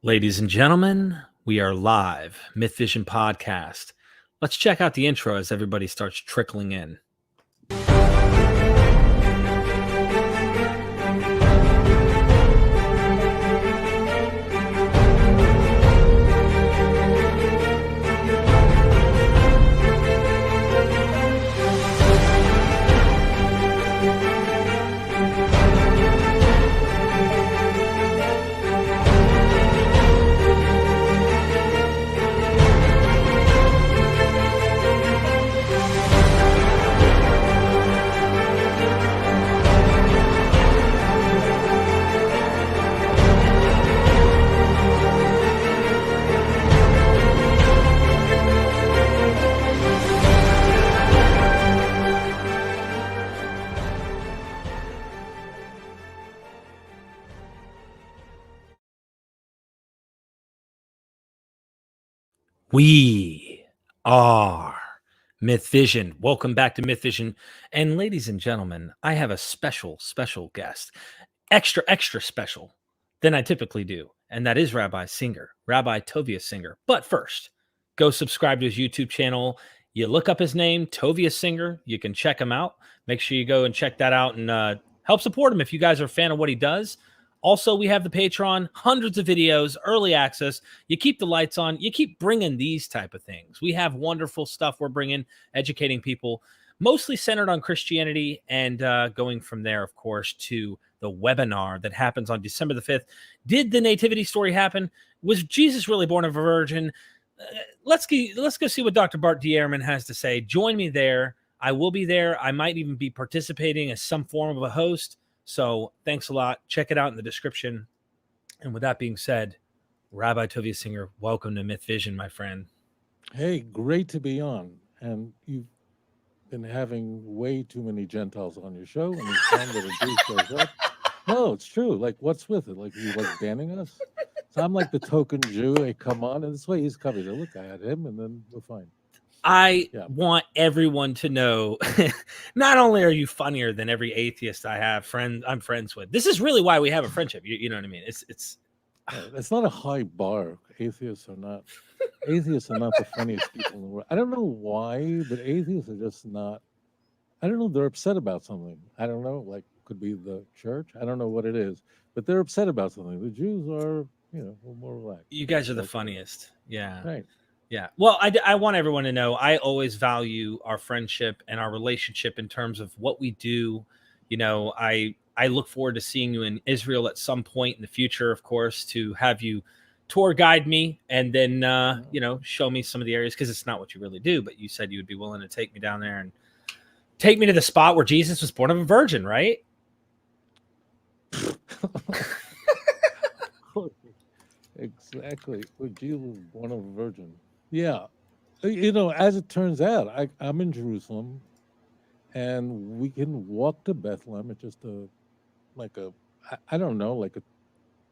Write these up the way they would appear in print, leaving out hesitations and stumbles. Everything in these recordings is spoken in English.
Ladies and gentlemen, we are live, MythVision podcast. Let's check out the intro as everybody starts trickling in. We are MythVision. Welcome back to MythVision. And ladies and gentlemen, I have a special guest, extra special than I typically do. And that is Rabbi Singer, Rabbi Tovia Singer. But first, go subscribe to his YouTube channel. You look up his name, Tovia Singer. You can check him out. Make sure you go and check that out and help support him if you guys are a fan of what he does. Also, we have the Patreon, hundreds of videos, early access. You keep the lights on. You keep bringing these type of things. We have wonderful stuff we're bringing, educating people, mostly centered on Christianity, and going from there, of course, to the webinar that happens on December the 5th. Did the nativity story happen? Was Jesus really born of a virgin? Let's go see what Dr. Bart Dierman has to say. Join me there. I will be there. I might even be participating as some form of a host. So thanks a lot. Check it out in the description. And with that being said, Rabbi Tovia Singer, welcome to MythVision, my friend. Hey, great to be on. And you've been having way too many Gentiles on your show, and it's time that a Jew shows up. No, it's true. Like, what's with it? Like, you like banning us? So I'm like the token Jew. They come on, and this way he's covered. Look, I had him, and then we're fine. I want everyone to know, not only are you funnier than every atheist I'm friends with. This is really why we have a friendship. You know what I mean? It's not a high bar. Atheists are not the funniest people in the world. I don't know why, but atheists are just not. I don't know. They're upset about something. I don't know. Like, could be the church. I don't know what it is, but they're upset about something. The Jews are, more relaxed. You guys are the funniest. Yeah. Right. Yeah. Well, I want everyone to know I always value our friendship and our relationship in terms of what we do. You know, I look forward to seeing you in Israel at some point in the future, of course, to have you tour guide me and then, show me some of the areas, because it's not what you really do. But you said you would be willing to take me down there and take me to the spot where Jesus was born of a virgin, right? Exactly. Where Jesus was born of a virgin. Yeah. As it turns out, I'm in Jerusalem, and we can walk to Bethlehem. It's just I don't know, like a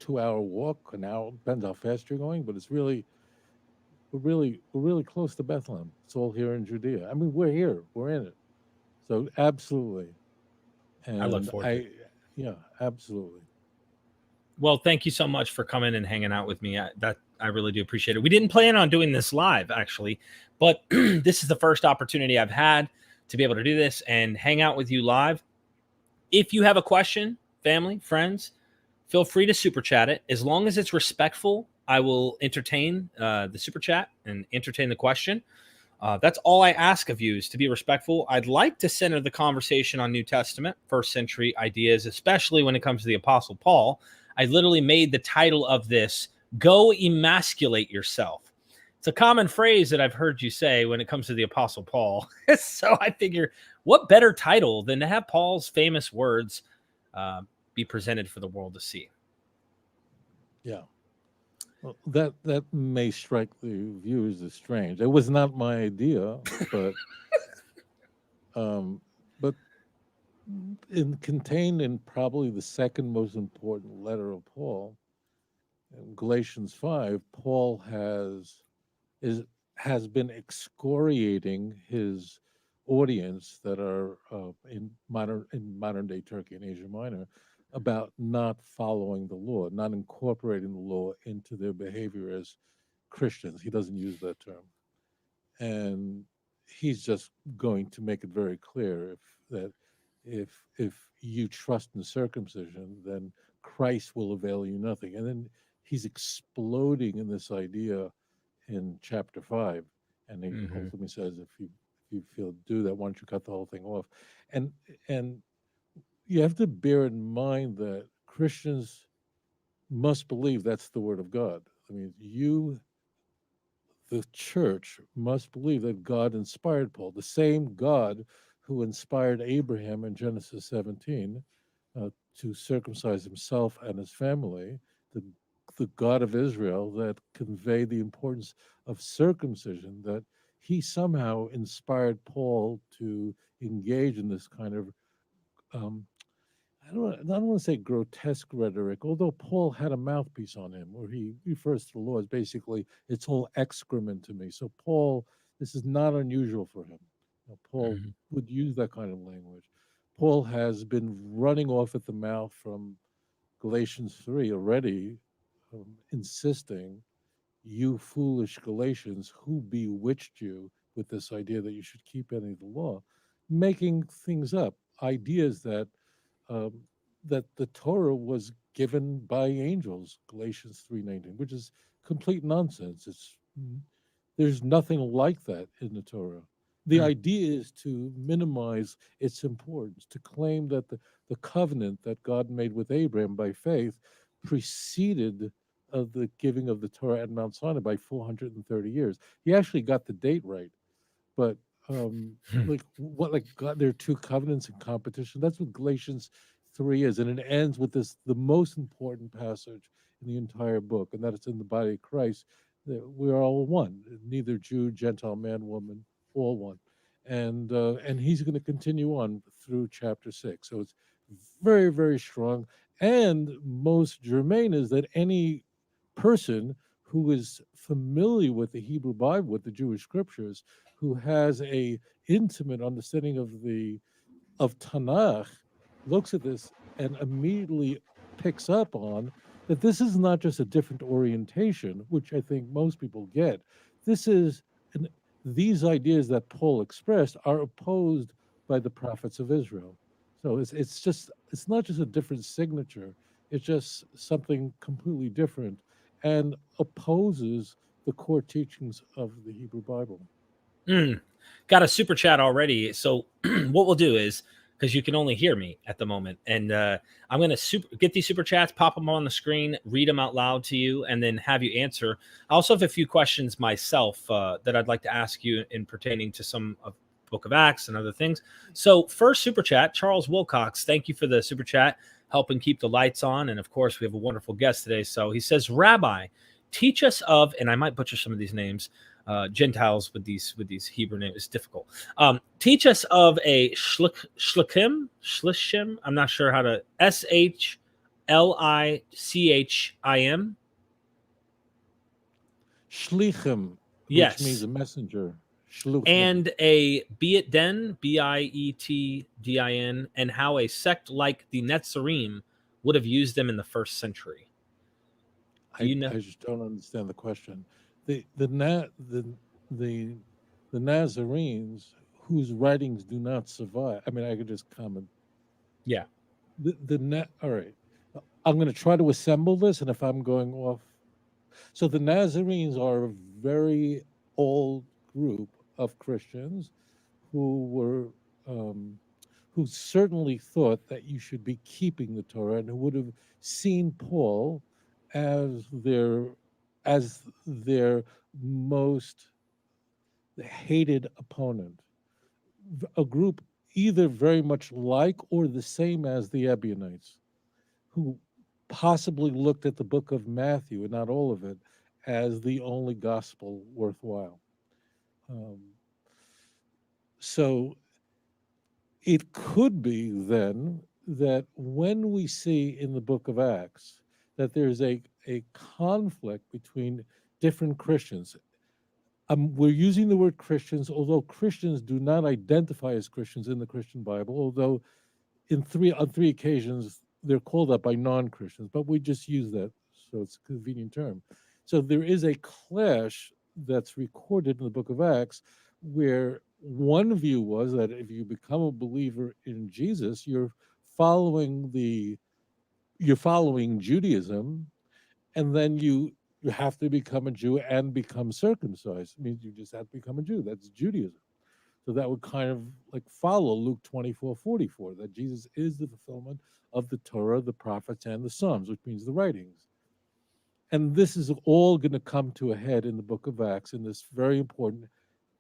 2-hour walk, an hour, depends how fast you're going, but we're really close to Bethlehem. It's all here in Judea. I mean, we're here, we're in it. So absolutely. And I look forward to it. Yeah, absolutely. Well, thank you so much for coming and hanging out with me. I really do appreciate it. We didn't plan on doing this live, actually, but this is the first opportunity I've had to be able to do this and hang out with you live. If you have a question, family, friends, feel free to super chat it. As long as it's respectful, I will entertain the super chat and entertain the question. That's all I ask of you, is to be respectful. I'd like to center the conversation on New Testament, first century ideas, especially when it comes to the Apostle Paul. I literally made the title of this, "Go Emasculate Yourself." It's a common phrase that I've heard you say when it comes to the Apostle Paul. So I figure, what better title than to have Paul's famous words be presented for the world to see? Yeah. Well, that may strike the viewers as strange. It was not my idea, but contained in probably the second most important letter of Paul, in Galatians 5, Paul has been excoriating his audience that are in modern day Turkey and Asia Minor about not following the law, not incorporating the law into their behavior as Christians. He doesn't use that term. And he's just going to make it very clear that if you trust in circumcision, then Christ will avail you nothing. And then he's exploding in this idea in chapter 5, and he Hmm. ultimately says, if you feel do that, why don't you cut the whole thing off? And you have to bear in mind that Christians must believe that's the word of God. I mean, the church must believe that God inspired Paul, the same God who inspired Abraham in Genesis 17 to circumcise himself and his family, the, the God of Israel that conveyed the importance of circumcision, that he somehow inspired Paul to engage in this kind of um, I don't want to say grotesque rhetoric, although Paul had a mouthpiece on him where he refers to the law as basically, it's all excrement to me. So, Paul, this is not unusual for him. Paul Hmm. would use that kind of language. Paul has been running off at the mouth from Galatians 3 already, insisting, you foolish Galatians, who bewitched you with this idea that you should keep any of the law, making things up, ideas um, that the Torah was given by angels, Galatians 3:19, which is complete nonsense. There's nothing like that in the Torah. The idea is to minimize its importance, to claim that the covenant that God made with Abraham by faith preceded the giving of the Torah at Mount Sinai by 430 years. He actually got the date right, but like what, like God, there are two covenants in competition. That's what Galatians 3 is, and it ends with this, the most important passage in the entire book, and that it's in the body of Christ that we are all one, neither Jew, Gentile, man, woman, all one. And he's going to continue on through chapter 6. So it's very, very strong. And most germane is that any person who is familiar with the Hebrew Bible, with the Jewish scriptures, who has a intimate understanding of Tanakh, looks at this and immediately picks up on that this is not just a different orientation, which I think most people get. This is an, these ideas that Paul expressed are opposed by the prophets of Israel. So it's not just a different signature. It's just something completely different and opposes the core teachings of the Hebrew Bible. Mm. Got a super chat already. So what we'll do is, because you can only hear me at the moment, and I'm going to get these super chats, pop them on the screen, read them out loud to you, and then have you answer. I also have a few questions myself that I'd like to ask you in pertaining to some of Book of Acts and other things. So first super chat, Charles Wilcox, thank you for the super chat, helping keep the lights on. And of course, we have a wonderful guest today. So he says, Rabbi, teach us of, and I might butcher some of these names, Gentiles with these Hebrew names is difficult. Teach us of a shlichim. I'm not sure how to SHLICHIM. Shlichim, which means Yes, a messenger. Shluchim. and a Bietdin, Bietdin, and how a sect like the Nazarene would have used them in the first century. Do you know? I just don't understand the question. The the Nazarenes whose writings do not survive. I mean, I could just comment. Yeah. All right. I'm going to try to assemble this, and if I'm going off, so the Nazarenes are a very old group of Christians who were um, who certainly thought that you should be keeping the Torah, and who would have seen Paul as their most hated opponent, a group either very much like or the same as the Ebionites, who possibly looked at the book of Matthew, and not all of it, as the only gospel worthwhile. Um, so it could be then that when we see in the book of Acts that there's a conflict between different Christians. We're using the word Christians, although Christians do not identify as Christians in the Christian Bible, although on three occasions they're called that by non-Christians, but we just use that so it's a convenient term. So there is a clash that's recorded in the book of Acts where one view was that if you become a believer in Jesus, following you're following Judaism, and then you have to become a Jew and become circumcised. It means you just have to become a Jew. That's Judaism. So that would kind of like follow Luke 24:44, that Jesus is the fulfillment of the Torah, the prophets, and the Psalms, which means the writings. And this is all going to come to a head in the book of Acts in this very important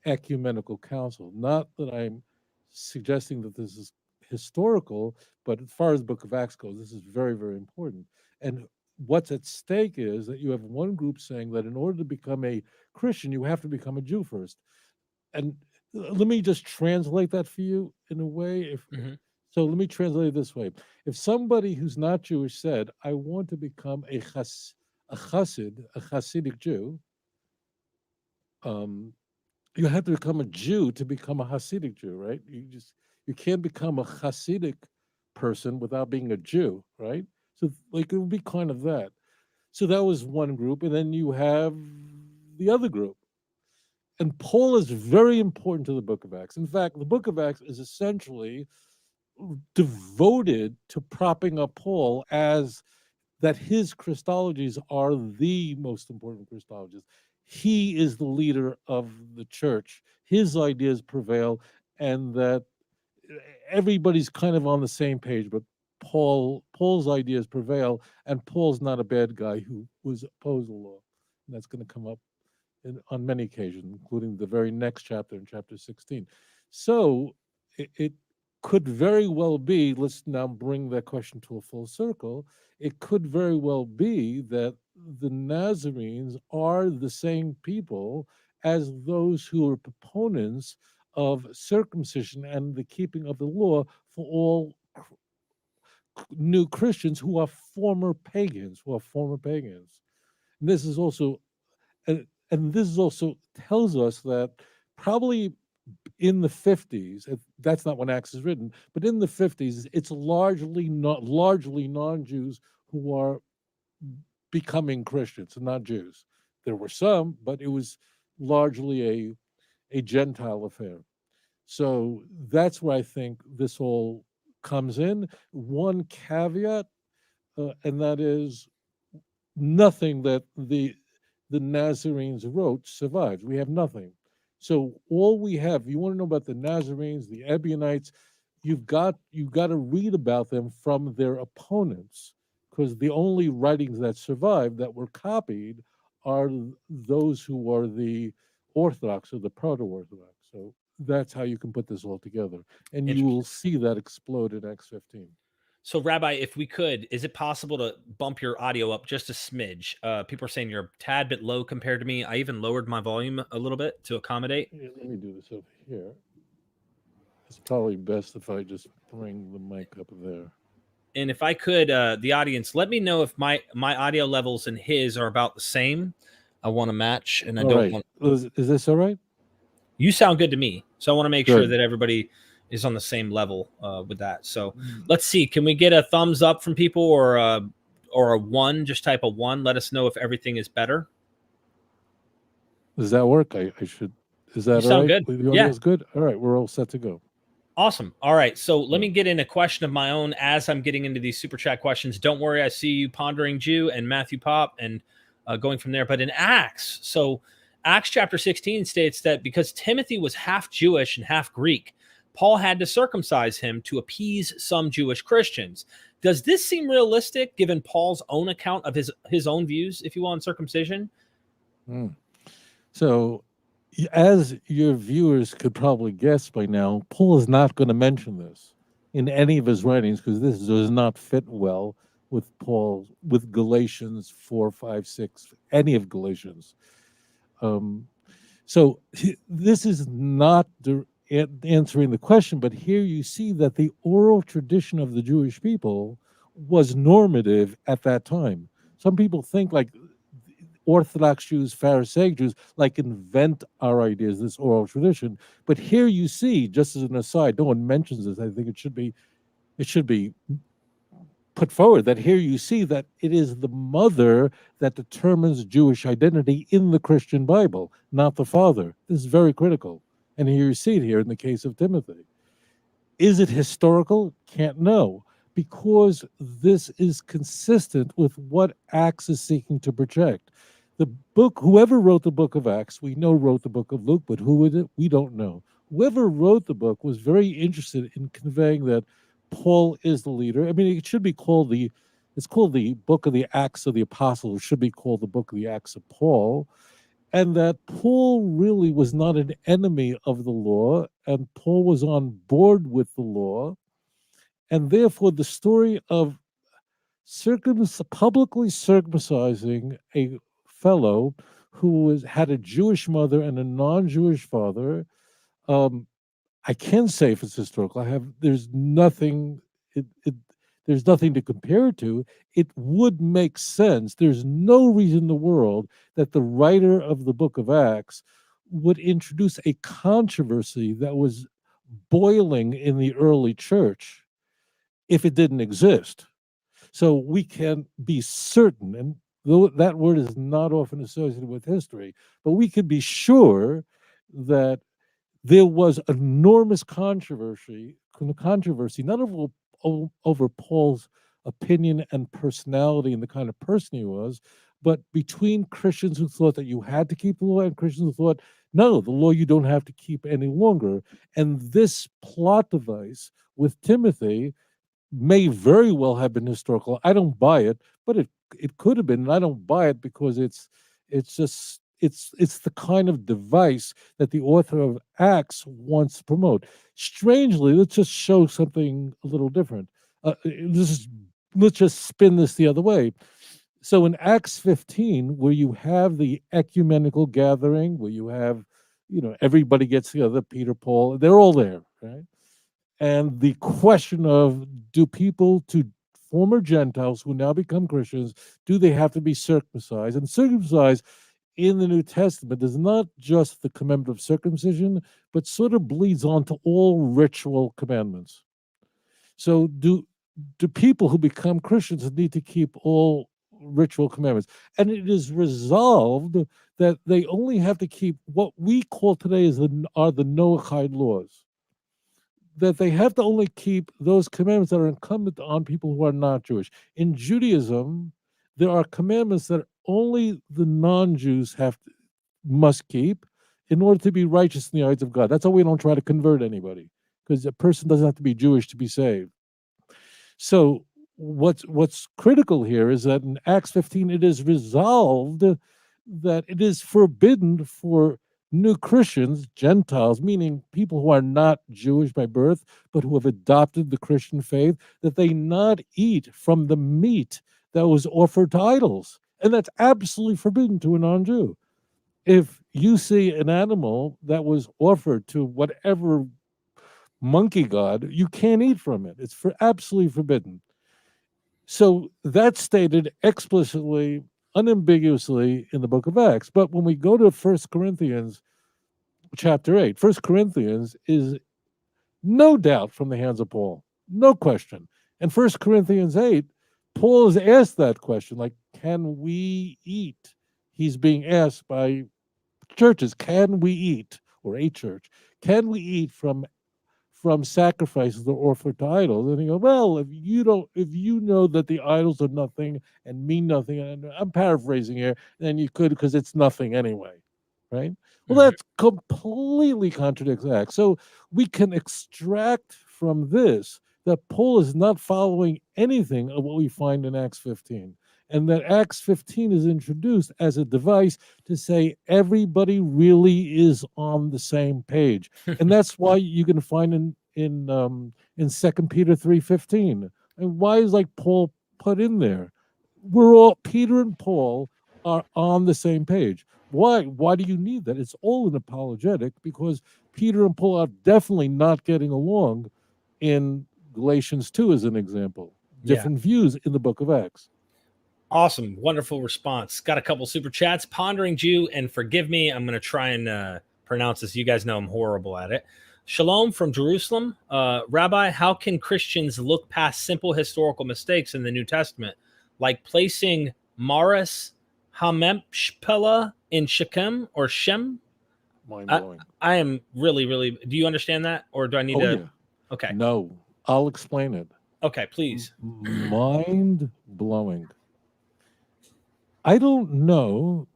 ecumenical council. Not that I'm suggesting that this is historical, but as far as the book of Acts goes, this is very, very important. And what's at stake is that you have one group saying that in order to become a Christian, you have to become a Jew first. And let me just translate that for you in a way. So let me translate it this way. If somebody who's not Jewish said, I want to become a Hasidic Jew, you have to become a Jew to become a Hasidic Jew, right? You can't become a Hasidic person without being a Jew, right? So like it would be kind of that. So that was one group, and then you have the other group. And Paul is very important to the book of Acts. In fact, the book of Acts is essentially devoted to propping up Paul as that his Christologies are the most important Christologies. He is the leader of the church. His ideas prevail, and that everybody's kind of on the same page, but Paul's ideas prevail, and Paul's not a bad guy who was opposed to the law. And that's going to come up on many occasions, including the very next chapter in chapter 16. So it could very well be, let's now bring that question to a full circle, it could very well be that the Nazarenes are the same people as those who are proponents of circumcision and the keeping of the law for all new Christians who are former pagans, And this is also, and this is also tells us that probably in the 50s, that's not when Acts is written, but in the 50s, it's largely non-Jews who are becoming Christians and not Jews. There were some, but it was largely a Gentile affair. So that's where I think this all comes in. One caveat, and that is nothing that the Nazarenes wrote survives. We have nothing. So all we have, you want to know about the Nazarenes, the Ebionites, you've got to read about them from their opponents, because the only writings that survive that were copied are those who are the Orthodox or the Proto-Orthodox. So that's how you can put this all together, and you will see that explode in Acts 15. So, Rabbi, if we could, is it possible to bump your audio up just a smidge? People are saying you're a tad bit low compared to me. I even lowered my volume a little bit to accommodate. Yeah, let me do this over here. It's probably best if I just bring the mic up there. And if I could, the audience, let me know if my audio levels and his are about the same. I want to match, and I don't want. Is this all right? You sound good to me, so I want to make sure that everybody is on the same level with that. So let's see. Can we get a thumbs up from people or a one? Just type a one. Let us know if everything is better. Does that work? I should. Is that all right? Good. The audio is good. All right, we're all set to go. Awesome. All right. So let me get in a question of my own as I'm getting into these super chat questions. Don't worry. I see you Pondering Jew and Matthew Pop and going from there. But in Acts, so Acts chapter 16 states that because Timothy was half Jewish and half Greek, Paul had to circumcise him to appease some Jewish Christians. Does this seem realistic given Paul's own account of his own views, if you will, on circumcision? So, as your viewers could probably guess by now, Paul is not going to mention this in any of his writings because this does not fit well with with Galatians 4, 5, 6, any of Galatians. So this is not answering the question, but here you see that the oral tradition of the Jewish people was normative at that time. Some people think like Orthodox Jews, Pharisaic Jews, like invent our ideas, this oral tradition. But here you see, just as an aside, no one mentions this. I think it should be put forward that here you see that it is the mother that determines Jewish identity in the Christian Bible, not the father. This is very critical. And here you see it here in the case of Timothy. Is it historical? Can't know, because this is consistent with what Acts is seeking to project. The book, whoever wrote the book of Acts, we know wrote the book of Luke, but who was it? We don't know. Whoever wrote the book was very interested in conveying that Paul is the leader. I mean, it should be called it's called the book of the Acts of the Apostles. It should be called the book of the Acts of Paul, and that Paul really was not an enemy of the law, and Paul was on board with the law, and therefore the story of publicly circumcising a fellow who had a Jewish mother and a non-Jewish father, um, I can say if it's historical. There's nothing to compare it to. It would make sense. There's no reason in the world that the writer of the book of Acts would introduce a controversy that was boiling in the early church if it didn't exist. So we can be certain, and though that word is not often associated with history, but we can be sure that there was enormous controversy not over Paul's opinion and personality and the kind of person he was, but between Christians who thought that you had to keep the law and Christians who thought, no, the law you don't have to keep any longer. And this plot device with Timothy may very well have been historical. I don't buy it, but it could have been, and I don't buy it because it's the kind of device that the author of Acts wants to promote. Strangely, let's just show something a little different. Let's just spin this the other way. So in Acts 15, where you have the ecumenical gathering, where you have, everybody gets together, Peter, Paul, they're all there, right? And the question of, do former Gentiles who now become Christians, do they have to be circumcised? And circumcised in the New Testament is not just the commandment of circumcision, but sort of bleeds onto all ritual commandments. So do people who become Christians need to keep all ritual commandments? And it is resolved that they only have to keep what we call today are the Noahide laws, that they have to only keep those commandments that are incumbent on people who are not Jewish. In Judaism, there are commandments that only the non-Jews must keep in order to be righteous in the eyes of God. That's why we don't try to convert anybody, because a person doesn't have to be Jewish to be saved. So what's critical here is that in Acts 15, it is resolved that it is forbidden for new Christians, Gentiles, meaning people who are not Jewish by birth, but who have adopted the Christian faith, that they not eat from the meat that was offered to idols. And that's absolutely forbidden to a non-Jew. If you see an animal that was offered to whatever monkey god, you can't eat from it. It's absolutely forbidden. So that's stated explicitly, unambiguously in the book of Acts. But when we go to 1 Corinthians chapter 8, 1 Corinthians is no doubt from the hands of Paul, no question. And 1 Corinthians 8, Paul is asked that question, like, can we eat? He's being asked by churches, can we eat, or a church, can we eat from sacrifices that are offered to idols? And he goes, well, if you know that the idols are nothing and mean nothing, and I'm paraphrasing here, then you could, because it's nothing anyway, right? Well, that completely contradicts Acts. So we can extract from this that Paul is not following anything of what we find in Acts 15. And that Acts 15 is introduced as a device to say everybody really is on the same page. And that's why you can find in 2 Peter 3:15. And why is like Paul put in there? Peter and Paul are on the same page. Why? Why do you need that? It's all an apologetic, because Peter and Paul are definitely not getting along in Galatians 2 as an example. Different views in the book of Acts. Awesome. Wonderful response. Got a couple super chats. Pondering Jew, and forgive me, I'm going to try and pronounce this. You guys know I'm horrible at it. Shalom from Jerusalem. Rabbi, how can Christians look past simple historical mistakes in the New Testament, like placing Maris Hamempshpela in Shechem or Shem? Mind blowing. I am really, really. Do you understand that, or do I need to? Yeah. Okay. No, I'll explain it. Okay, please. Mind blowing. I don't know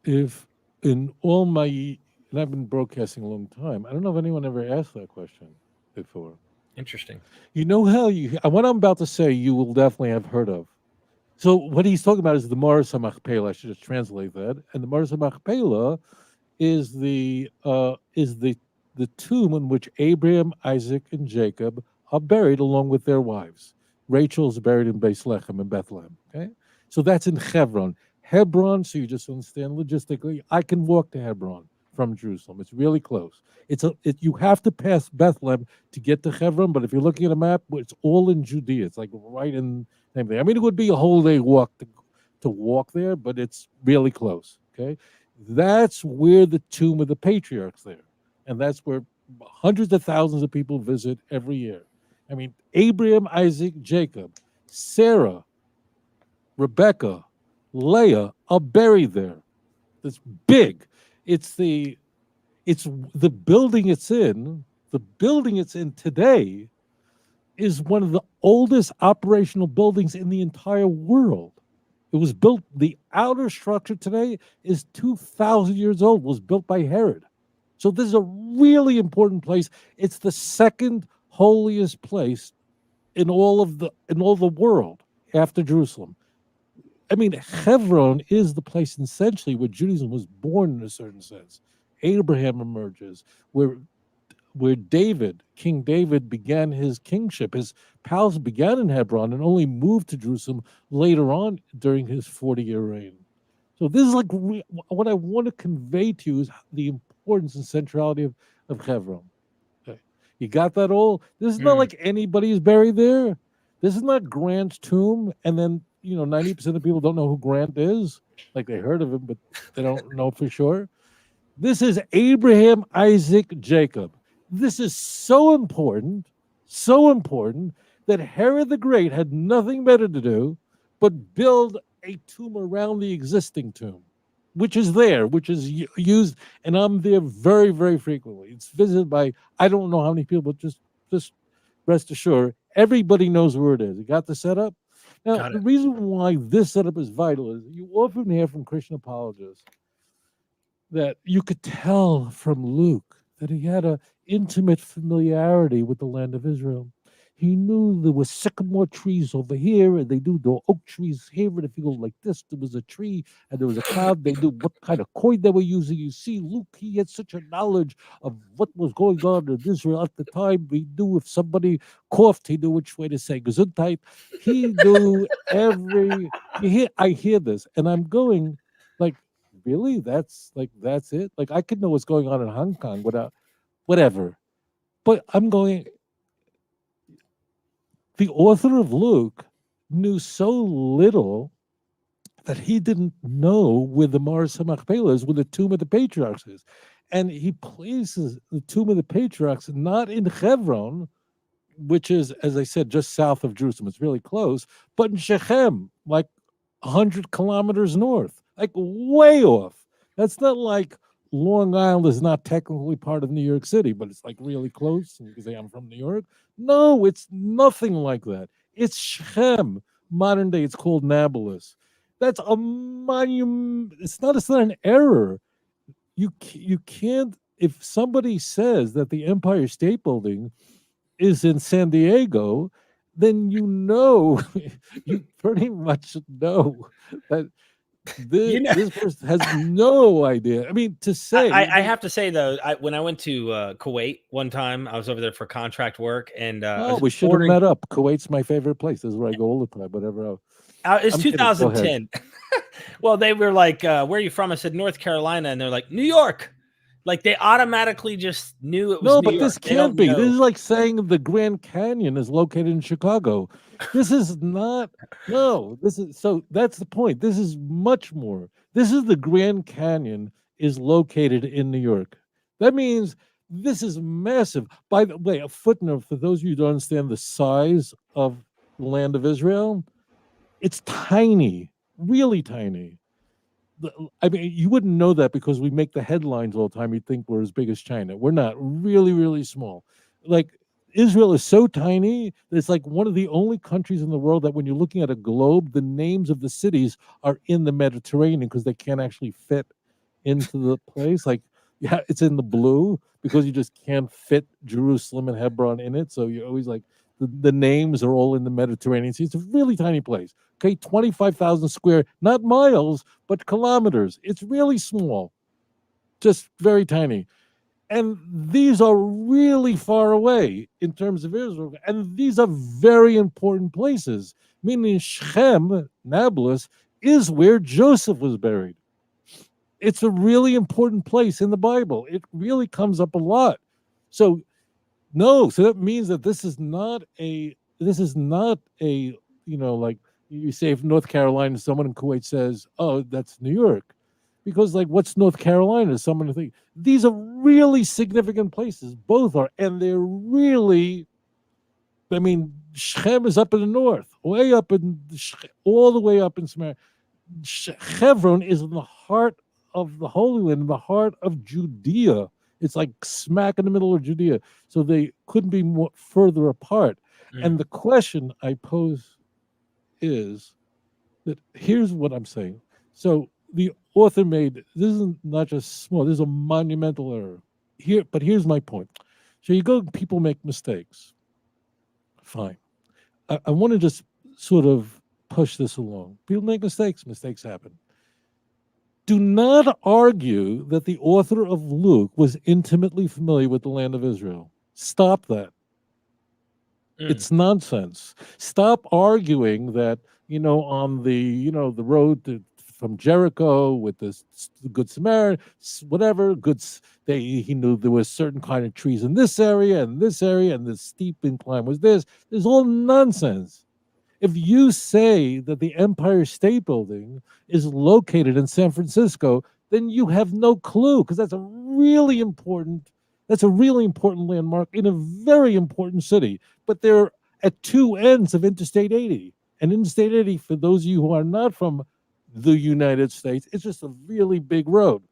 if in all my, and I've been broadcasting a long time, I don't know if anyone ever asked that question before. Interesting. You know how what I'm about to say, you will definitely have heard of. So what he's talking about is the Maris HaMachpelah. I should just translate that. And the Maris HaMachpelah is the tomb in which Abraham, Isaac, and Jacob are buried along with their wives. Rachel's buried in Bethlehem in Bethlehem. Okay, so that's in Hebron. Hebron. So you just understand logistically, I can walk to Hebron from Jerusalem. It's really close. You have to pass Bethlehem to get to Hebron, but if you're looking at a map, it's all in Judea. It's like right in same thing. I mean, it would be a whole day walk to walk there, but it's really close. Okay, that's where the tomb of the patriarchs there, and that's where hundreds of thousands of people visit every year. I mean, Abraham, Isaac, Jacob, Sarah, Rebecca, Leah are buried there. It's big. It's the building it's in. The building it's in today is one of the oldest operational buildings in the entire world. It was built, the outer structure today is 2,000 years old, was built by Herod. So this is a really important place. It's the second holiest place in all the world after Jerusalem. I mean, Hebron is the place essentially where Judaism was born in a certain sense. Abraham emerges, where David, King David, began his kingship. His palace began in Hebron and only moved to Jerusalem later on during his 40-year reign. So this is like what I want to convey to you is the importance and centrality of Hebron. Okay. You got that all? This is not like anybody is buried there. This is not Grant's tomb, and then 90% of people don't know who Grant is. Like they heard of him, but they don't know for sure. This is Abraham, Isaac, Jacob. This is so important that Herod the Great had nothing better to do but build a tomb around the existing tomb, which is there, which is used, and I'm there very, very frequently. It's visited by, I don't know how many people, but just rest assured, everybody knows where it is. You got the setup? Now, the reason why this setup is vital is you often hear from Christian apologists that you could tell from Luke that he had an intimate familiarity with the land of Israel. He knew there were sycamore trees over here, and they knew there were oak trees here. And if you go like this, there was a tree, and there was a cloud. They knew what kind of coin they were using. You see, Luke, he had such a knowledge of what was going on in Israel at the time. He knew if somebody coughed, he knew which way to say Gesundheit. He knew I hear this, and I'm going like, really? That's it? Like, I could know what's going on in Hong Kong without whatever. But I'm going, the author of Luke knew so little that he didn't know where the Maris HaMachpelah is, where the tomb of the patriarchs is. And he places the tomb of the patriarchs not in Hebron, which is, as I said, just south of Jerusalem. It's really close, but in Shechem, like 100 kilometers north, like way off. That's not like Long Island is not technically part of New York City, but it's like really close. And you can say, I'm from New York. No, it's nothing like that. It's Shechem. Modern day, it's called Nablus. That's a monument. It's not an error. You can't, if somebody says that the Empire State Building is in San Diego, then you pretty much know that this person has no idea. I mean, to say, I have to say though, when I went to Kuwait one time, I was over there for contract work, and we should have met up. Kuwait's my favorite place. This is where I go all the time. Whatever. It's 2010. Well, they were like, "Where are you from?" I said, "North Carolina," and they're like, "New York." Like they automatically just knew it was. No, but this can't be. This is like saying the Grand Canyon is located in Chicago. This is not. No, this is so. That's the point. This is much more. This is the Grand Canyon is located in New York. That means This is massive. By the way, a footnote for those of you who don't understand the size of the land of Israel, it's tiny, really tiny. I mean, you wouldn't know that because we make the headlines all the time. You'd think we're as big as China. We're not. Really, really small. Like Israel is so tiny that it's like one of the only countries in the world that when you're looking at a globe, the names of the cities are in the Mediterranean because they can't actually fit into the place. Like, yeah, it's in the blue because you just can't fit Jerusalem and Hebron in it. So you're always like, the names are all in the Mediterranean Sea. It's a really tiny place. Okay, 25,000 square, not miles, but kilometers. It's really small, just very tiny. And these are really far away in terms of Israel. And these are very important places, meaning Shechem, Nablus, is where Joseph was buried. It's a really important place in the Bible. It really comes up a lot. So no, so that means that this is not a like you say if North Carolina, someone in Kuwait says, "Oh, that's New York," because like what's North Carolina? Someone to think these are really significant places. Both are, and they're really. I mean, Shechem is up in the north, way up in all the way up in Samaria. Hebron is in the heart of the Holy Land, in the heart of Judea. It's like smack in the middle of Judea. So they couldn't be more further apart. And the question I pose is that here's what I'm saying. So the author made this is not just small, this is a monumental error. But here's my point. So you go, people make mistakes. Fine. I want to just sort of push this along. People make mistakes happen. Do not argue that the author of Luke was intimately familiar with the land of Israel. Stop that. It's nonsense. Stop arguing that, on the, the road from Jericho with the Good Samaritan, whatever, he knew there was certain kind of trees in this area and this area, and the steep incline was this. There's all nonsense. If you say that the Empire State Building is located in San Francisco, then you have no clue because that's a really important landmark in a very important city. But they're at two ends of Interstate 80. And Interstate 80, for those of you who are not from the United States, it's just a really big road.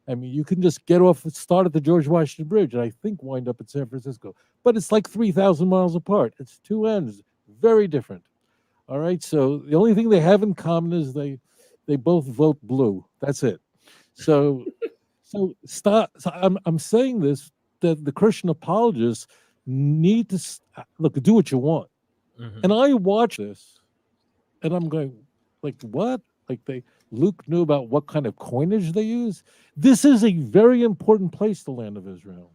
I mean, you can just start at the George Washington Bridge, and I think wind up at San Francisco. But it's like 3,000 miles apart. It's two ends, very different. All right. So the only thing they have in common is they both vote blue. That's it. So stop. So I'm saying this that the Christian apologists need to look, do what you want. And I watch this, and I'm going like, what? Like Luke knew about what kind of coinage they use. This is a very important place, the land of Israel.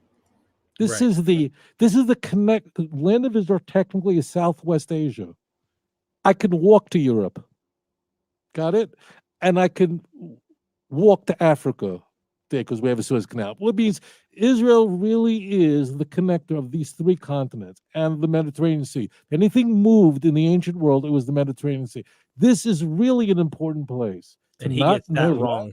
This is the land of Israel. Technically, is Southwest Asia. I can walk to Europe. Got it? And I can walk to Africa there because we have a Suez Canal. Well, it means Israel really is the connector of these three continents and the Mediterranean Sea. Anything moved in the ancient world, it was the Mediterranean Sea. This is really an important place. And he gets that wrong.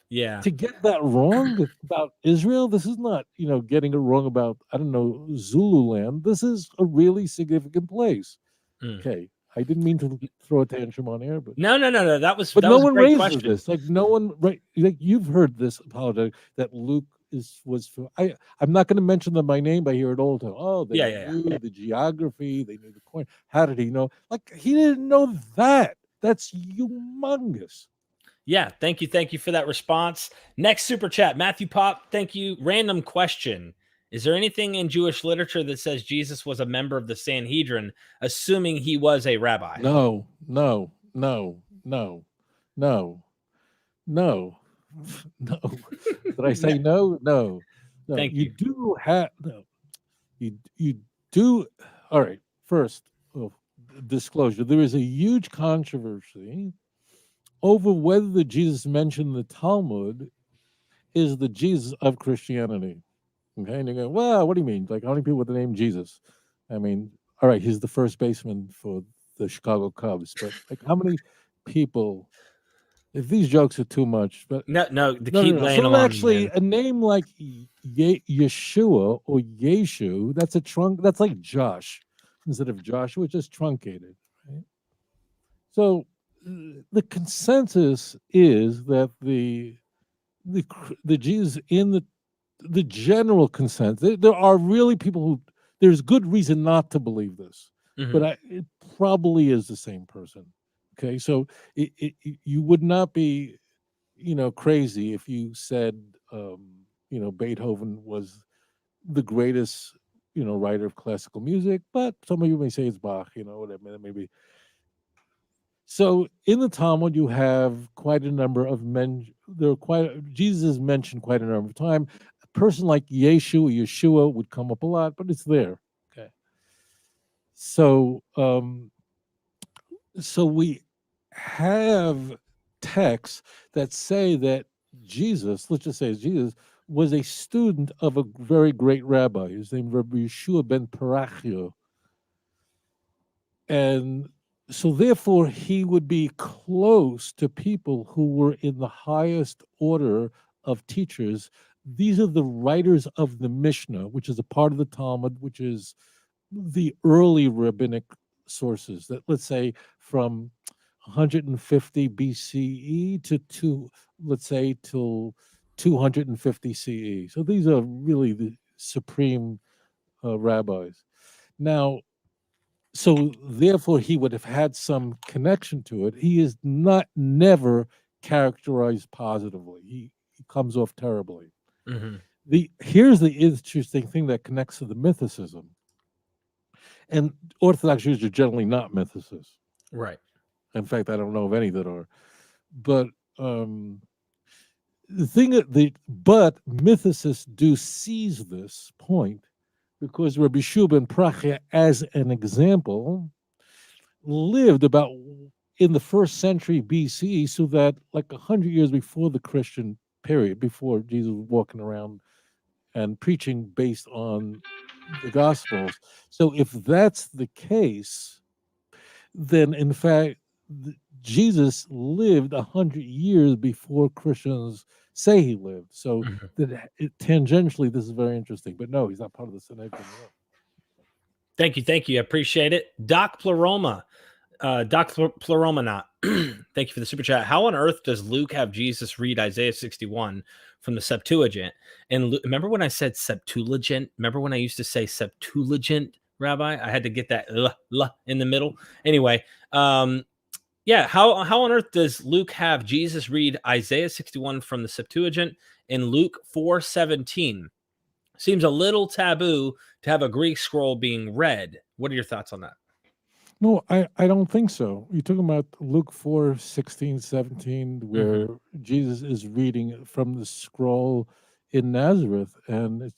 Yeah. To get that wrong about Israel, this is not, getting it wrong about, I don't know, Zululand. This is a really significant place. Okay. I didn't mean to throw a tantrum on air, but no. That was no was one a great raises question. this. Like no one, right? Like you've heard this apology that Luke was. I'm not going to mention them by name, but I hear it all the time. Oh, they knew the geography, they knew the coin. How did he know? Like he didn't know that. That's humongous. Yeah, thank you for that response. Next super chat, Matthew Pop. Thank you. Random question. Is there anything in Jewish literature that says Jesus was a member of the Sanhedrin, assuming he was a rabbi? No. Did I say no? No. Thank you. You do have no. You do. All right. First, disclosure. There is a huge controversy over whether the Jesus mentioned in the Talmud is the Jesus of Christianity. Okay, and you're going, well, what do you mean? Like, how many people with the name Jesus? I mean, all right, he's the first baseman for the Chicago Cubs, but like, how many people If these jokes are too much, but No, no, keep no, no. laying So them on me, actually, man. a name like Yeshua or Yeshu, that's a trunk. That's like Josh instead of Joshua, just truncated. Right? So the consensus is that the Jesus in the general consensus. There are really people who there's good reason not to believe this, Hmm. but it probably is the same person. Okay, so you would not be crazy if you said Beethoven was the greatest writer of classical music, but some of you may say it's Bach, whatever it may be. So in the Talmud, you have quite a number of men. Jesus is mentioned quite a number of times. A person like Yeshu or Yeshua would come up a lot, but it's there. Okay. So so we have texts that say that Jesus, let's just say Jesus, was a student of a very great rabbi. His name Rabbi Yeshua ben Parachio. And so therefore he would be close to people who were in the highest order of teachers. These are the writers of the Mishnah, which is a part of the Talmud, which is the early rabbinic sources that, let's say, from 150 BCE let's say, till 250 CE. So these are really the supreme rabbis. Now, so therefore, he would have had some connection to it. He is not never characterized positively. He comes off terribly. Hmm. Here's the interesting thing that connects to the mythicism. And Orthodox Jews are generally not mythicists. Right. In fact, I don't know of any that are. But the thing but mythicists do seize this point because Rabbi Shua ben Prachia, as an example, lived about in the first century BC, so that like 100 years before the Christian period, before Jesus was walking around and preaching based on the Gospels. So if that's the case, then in fact Jesus lived 100 years before Christians say he lived. So Hmm. that tangentially, this is very interesting. But no, he's not part of the Sanhedrin. Thank you. Thank you. I appreciate it. Doc Pleroma. Doc Pleromanot. Thank you for the super chat. How on earth does Luke have Jesus read Isaiah 61 from the Septuagint? And remember when I said Septuagint? Remember when I used to say Septuagint, Rabbi? I had to get that in the middle. Anyway, yeah, how on earth does Luke have Jesus read Isaiah 61 from the Septuagint in Luke 4:17? Seems a little taboo to have a Greek scroll being read. What are your thoughts on that? No, I don't think so. You're talking about Luke 4:16, 17, Hmm. where Jesus is reading from the scroll in Nazareth. And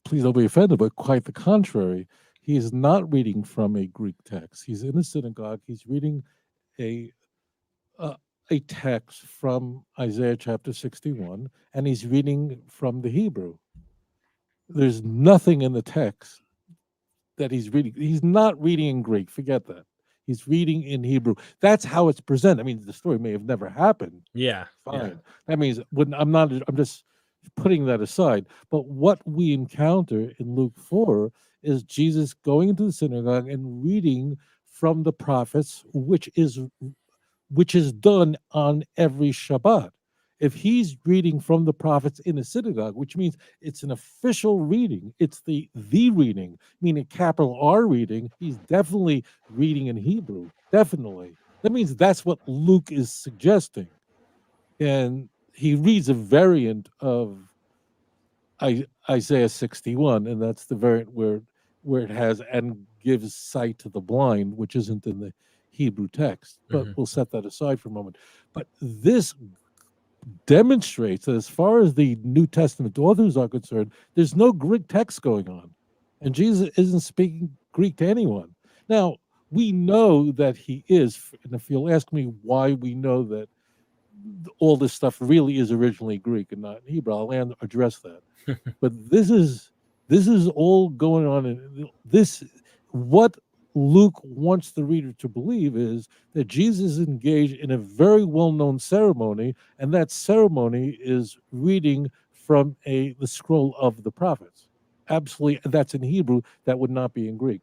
please don't be offended, but quite the contrary. He is not reading from a Greek text. He's in a synagogue. He's reading a, uh, a text from Isaiah chapter 61, and he's reading from the Hebrew. There's nothing in the text that he's reading. He's not reading in Greek. Forget that. He's reading in Hebrew. That's how it's presented. I mean, the story may have never happened. Yeah. Fine. Yeah. That means when I'm just putting that aside. But what we encounter in Luke 4 is Jesus going into the synagogue and reading from the prophets, which is done on every Shabbat. If he's reading from the prophets in a synagogue, which means it's an official reading, it's the reading, meaning capital R reading, he's definitely reading in Hebrew. Definitely. That means that's what Luke is suggesting. And he reads a variant of Isaiah 61, and that's the variant where it has and gives sight to the blind, which isn't in the Hebrew text. But Hmm. we'll set that aside for a moment. But this demonstrates that as far as the New Testament authors are concerned, there's no Greek text going on. And Jesus isn't speaking Greek to anyone. Now, we know that he is, and if you'll ask me why we know that all this stuff really is originally Greek and not Hebrew, I'll address that. But this is all going on in this what Luke wants the reader to believe is that Jesus is engaged in a very well-known ceremony, and that ceremony is reading from the scroll of the prophets. Absolutely, that's in Hebrew. That would not be in Greek.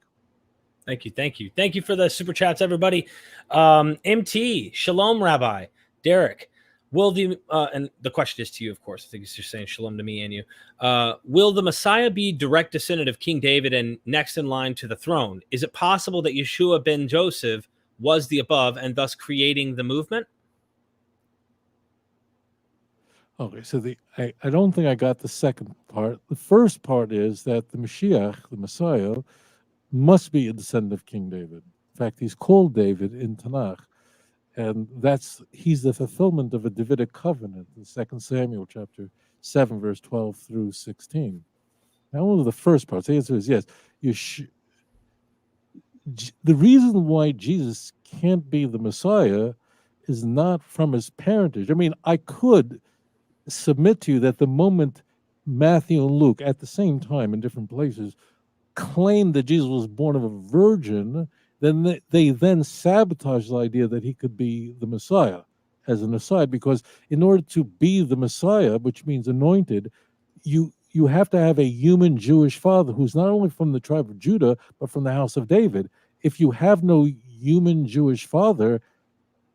Thank you. Thank you. Thank you for the super chats, everybody. MT, Shalom, Rabbi. Derek, will and the question is to you, of course. I think he's just saying shalom to me and you. Will the Messiah be direct descendant of King David and next in line to the throne? Is it possible that Yeshua ben Joseph was the above and thus creating the movement? Okay, so I don't think I got the second part. The first part is that the Mashiach, the Messiah, must be a descendant of King David. In fact, he's called David in Tanakh, and he's the fulfillment of a Davidic covenant in 2 Samuel chapter 7, verse 12 through 16. Now, one of the first parts, the answer is yes. The reason why Jesus can't be the Messiah is not from his parentage. I mean, I could submit to you that the moment Matthew and Luke, at the same time in different places, claimed that Jesus was born of a virgin, then they then sabotage the idea that he could be the Messiah as an aside, because in order to be the Messiah, which means anointed, you have to have a human Jewish father who's not only from the tribe of Judah, but from the house of David. If you have no human Jewish father,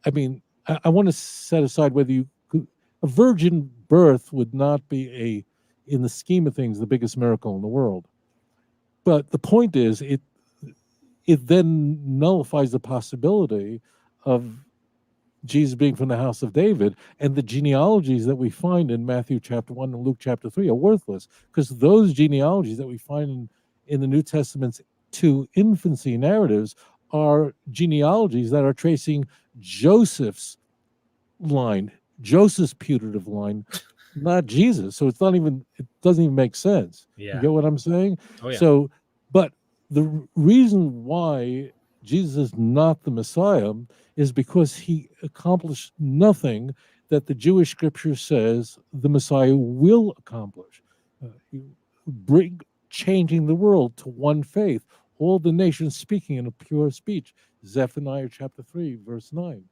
I mean, I want to set aside whether a virgin birth would not be in the scheme of things, the biggest miracle in the world. But the point is, it then nullifies the possibility of Jesus being from the house of David, and the genealogies that we find in Matthew chapter 1 and Luke chapter 3 are worthless, because those genealogies that we find in the New Testament's two infancy narratives are genealogies that are tracing Joseph's line, Joseph's putative line, not Jesus. So it doesn't even make sense. Yeah. You get what I'm saying? Oh, yeah. So, but the reason why Jesus is not the Messiah is because he accomplished nothing that the Jewish scripture says the Messiah will accomplish. Changing the world to one faith, all the nations speaking in a pure speech. Zephaniah chapter 3, verse 9.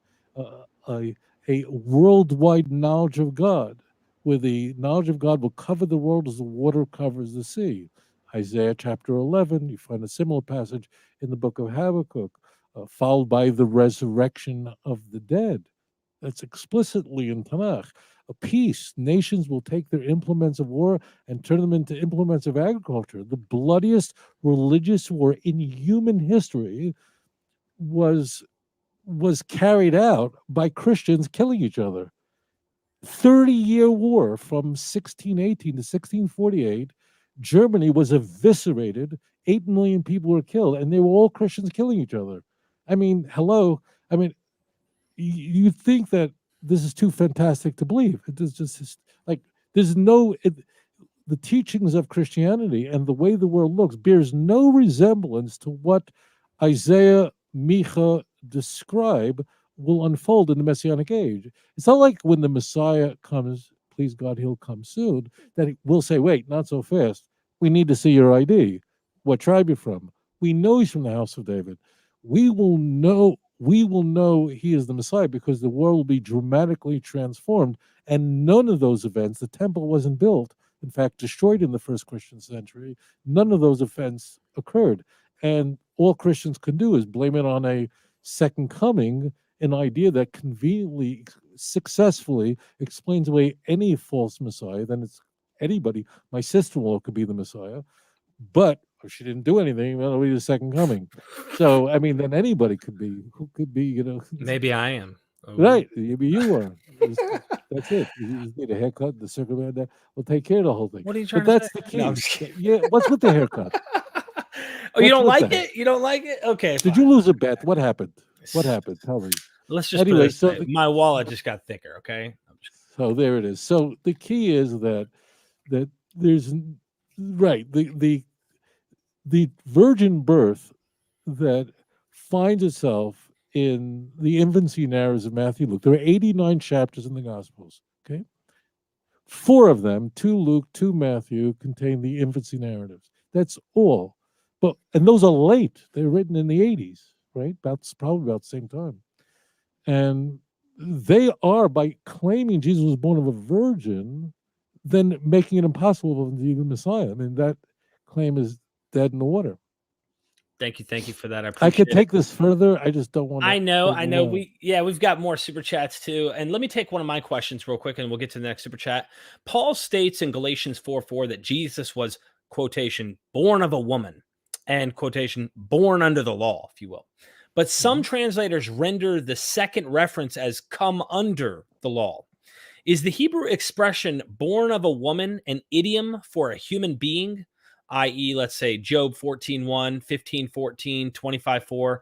A worldwide knowledge of God, where the knowledge of God will cover the world as the water covers the sea. Isaiah chapter 11, you find a similar passage in the book of Habakkuk, followed by the resurrection of the dead. That's explicitly in Tanakh. A peace, nations will take their implements of war and turn them into implements of agriculture. The bloodiest religious war in human history was carried out by Christians killing each other. 30-year war from 1618 to 1648, Germany was eviscerated. 8 million people were killed, and they were all Christians killing each other. I mean, hello. I mean, you think that this is too fantastic to believe. It is just like there's the teachings of Christianity and the way the world looks bears no resemblance to what Isaiah, Micha describe will unfold in the Messianic age. It's not like when the Messiah comes, please God, he'll come soon, that we'll say, wait, not so fast. We need to see your ID. What tribe you're from? We know he's from the house of David. We will know he is the Messiah because the world will be dramatically transformed. And none of those events, the temple wasn't built, in fact, destroyed in the first Christian century. None of those events occurred. And all Christians can do is blame it on a second coming, an idea that conveniently, successfully explains away any false Messiah. Then it's anybody. My sister-in-law could be the Messiah, but she didn't do anything. That'll be the second coming. So, I mean, then anybody could be. Who could be, Maybe I am. Right. Maybe you are. That's it. You just need a haircut, the circumcision, that will take care of the whole thing. What are you trying But to that's say? the key. No, I'm just kidding. Yeah. What's with the haircut? Oh, you What's don't with like that? it? You don't like it? Okay. Did fine. you lose a bet? What happened? What happened? Tell me. Let's just Anyway, put it this so way. My wallet just got thicker. Okay. So there it is. So the key is that there's right the virgin birth that finds itself in the infancy narratives of Matthew and Luke. There are 89 chapters in the Gospels. Okay, 4 of them, 2 Luke, 2 Matthew, contain the infancy narratives. That's all. and those are late. They're written in the 80s, right? Probably about the same time. And they are, by claiming Jesus was born of a virgin, then making it impossible for him to be the Messiah. I mean, that claim is dead in the water. Thank you for that. I I appreciate could it. take this further. I just don't want to. I know. We've got more super chats too. And let me take one of my questions real quick and we'll get to the next super chat. Paul states in Galatians 4:4 that Jesus was, quotation, born of a woman, and quotation, born under the law, if you will. But some translators render the second reference as come under the law. Is the Hebrew expression born of a woman an idiom for a human being, i.e., let's say Job 14:1, 15:14, 25:4?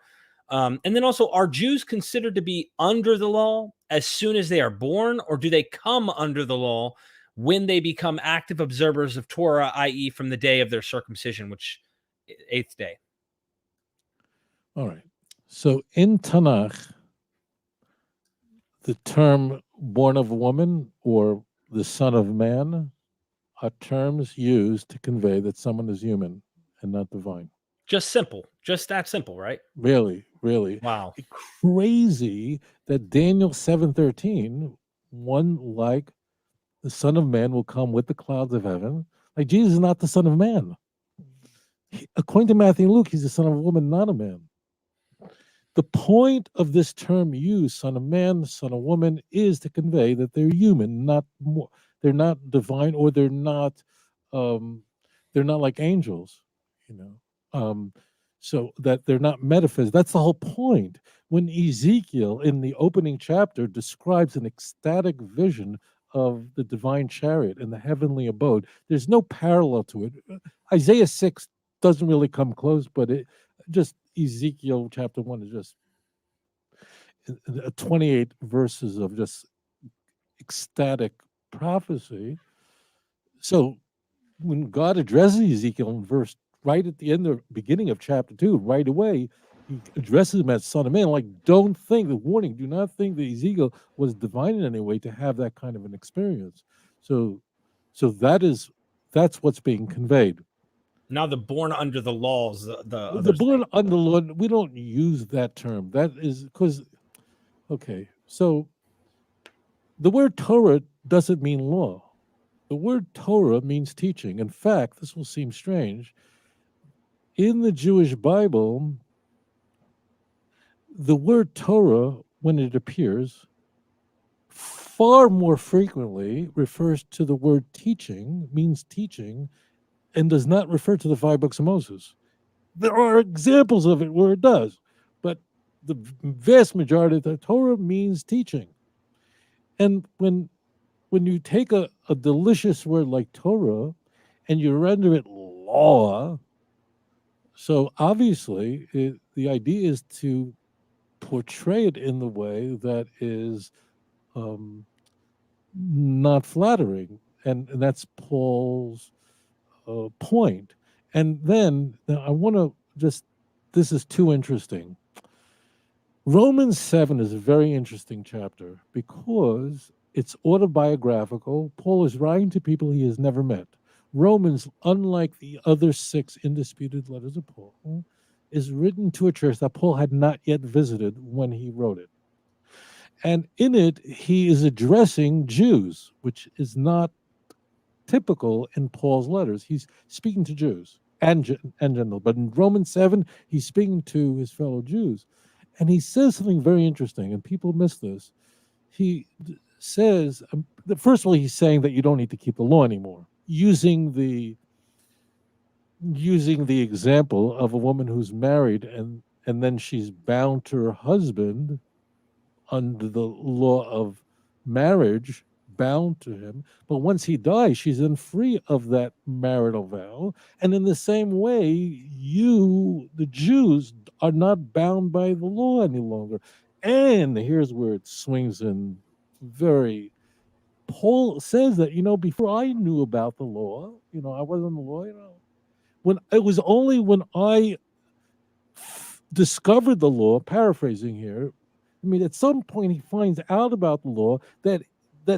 And then also, are Jews considered to be under the law as soon as they are born, or do they come under the law when they become active observers of Torah, i.e., from the day of their circumcision, which 8th day? All right. So in Tanakh, the term born of a woman or the son of man are terms used to convey that someone is human and not divine. Just simple. Just that simple, right? Really. Wow. Crazy that Daniel 7:13, one like the Son of Man will come with the clouds of heaven. Like Jesus is not the Son of Man. According to Matthew and Luke, he's the son of a woman, not a man. The point of this term used, son of man, son of woman, is to convey that they're human, not more. They're not divine, or they're not like angels, you know. So that they're not metaphysics. That's the whole point. When Ezekiel in the opening chapter describes an ecstatic vision of the divine chariot and the heavenly abode, there's no parallel to it. Isaiah 6 doesn't really come close, but it just Ezekiel chapter 1 is just 28 verses of just ecstatic prophecy. So when God addresses Ezekiel in verse right at the end of beginning of chapter 2, right away, he addresses him as son of man. Like, don't think, the warning, do not think that Ezekiel was divine in any way to have that kind of an experience. So that's what's being conveyed. Now the born under the laws, the born under the law, we don't use that term. That is because, okay, so the word Torah doesn't mean law. The word Torah means teaching. In fact, this will seem strange. In the Jewish Bible, the word Torah, when it appears, far more frequently refers to the word teaching, means teaching, and does not refer to the 5 books of Moses. There are examples of it where it does, but the vast majority of the Torah means teaching. And when you take a delicious word like Torah and you render it law, so obviously the idea is to portray it in the way that is not flattering, and that's Paul's point. And then I want to this is too interesting. Romans 7 is a very interesting chapter because it's autobiographical. Paul is writing to people he has never met. Romans, unlike the other 6 indisputed letters of Paul, is written to a church that Paul had not yet visited when he wrote it. And in it, he is addressing Jews, which is not typical in Paul's letters. He's speaking to Jews and Gentiles. But in Romans 7, he's speaking to his fellow Jews. And he says something very interesting, and people miss this. He says, first of all, he's saying that you don't need to keep the law anymore, using the example of a woman who's married and then she's bound to her husband under the law of marriage, bound to him. But once he dies, she's then free of that marital vow. And in the same way, you, the Jews, are not bound by the law any longer. And here's where it swings in very. Paul says that, before I knew about the law, I wasn't the law, when it was only when I discovered the law, paraphrasing here, I mean, at some point he finds out about the law that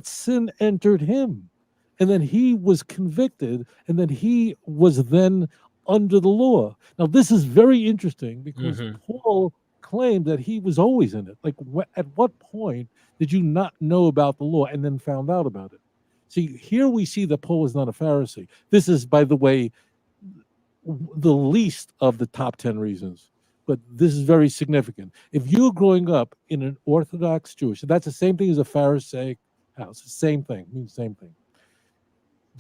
sin entered him, and then he was convicted, and then he was then under the law. Now, this is very interesting because Hmm. Paul claimed that he was always in it. Like, at what point did you not know about the law and then found out about it? See, here we see that Paul was not a Pharisee. This is, by the way, the least of the top 10 reasons, but this is very significant. If you're growing up in an Orthodox Jewish, that's the same thing as a Pharisaic house, the same thing, means the same thing.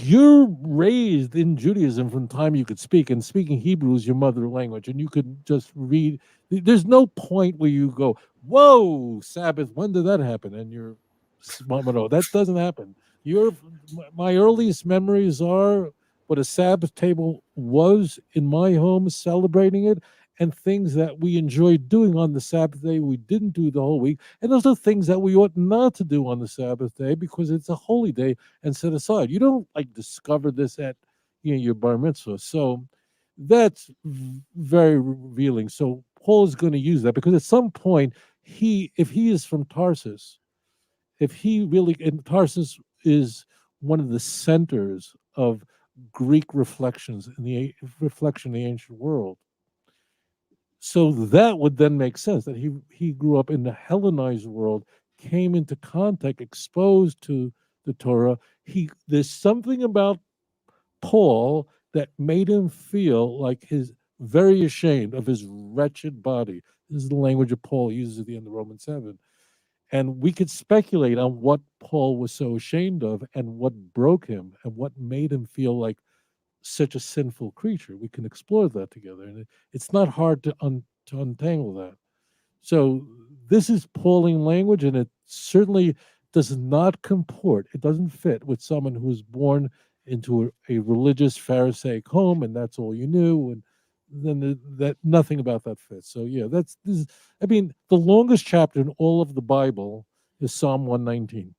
You're raised in Judaism from the time you could speak, and speaking Hebrew is your mother language, and you could just read. There's no point where you go, "Whoa, Sabbath! When did that happen?" And you're smart. No, that doesn't happen. Your my earliest memories are what a Sabbath table was in my home, celebrating it, and things that we enjoyed doing on the Sabbath day we didn't do the whole week, and those are things that we ought not to do on the Sabbath day because it's a holy day and set aside. You don't like discover this at your bar mitzvah. So that's very revealing. So Paul is going to use that because at some point if he is from Tarsus, if he really and Tarsus is one of the centers of Greek reflections in the reflection in the ancient world. So that would then make sense that he grew up in the Hellenized world, came into contact, exposed to the Torah. There's something about Paul that made him feel like his very ashamed of his wretched body. This is the language that Paul uses at the end of Romans 7. And we could speculate on what Paul was so ashamed of and what broke him and what made him feel like such a sinful creature. We can explore that together. And it's not hard to untangle that. So this is Pauline language, and it certainly does not comport. It doesn't fit with someone who was born into a religious Pharisaic home, and that's all you knew, and then that nothing about that fits. So yeah, I mean, the longest chapter in all of the Bible is Psalm 119,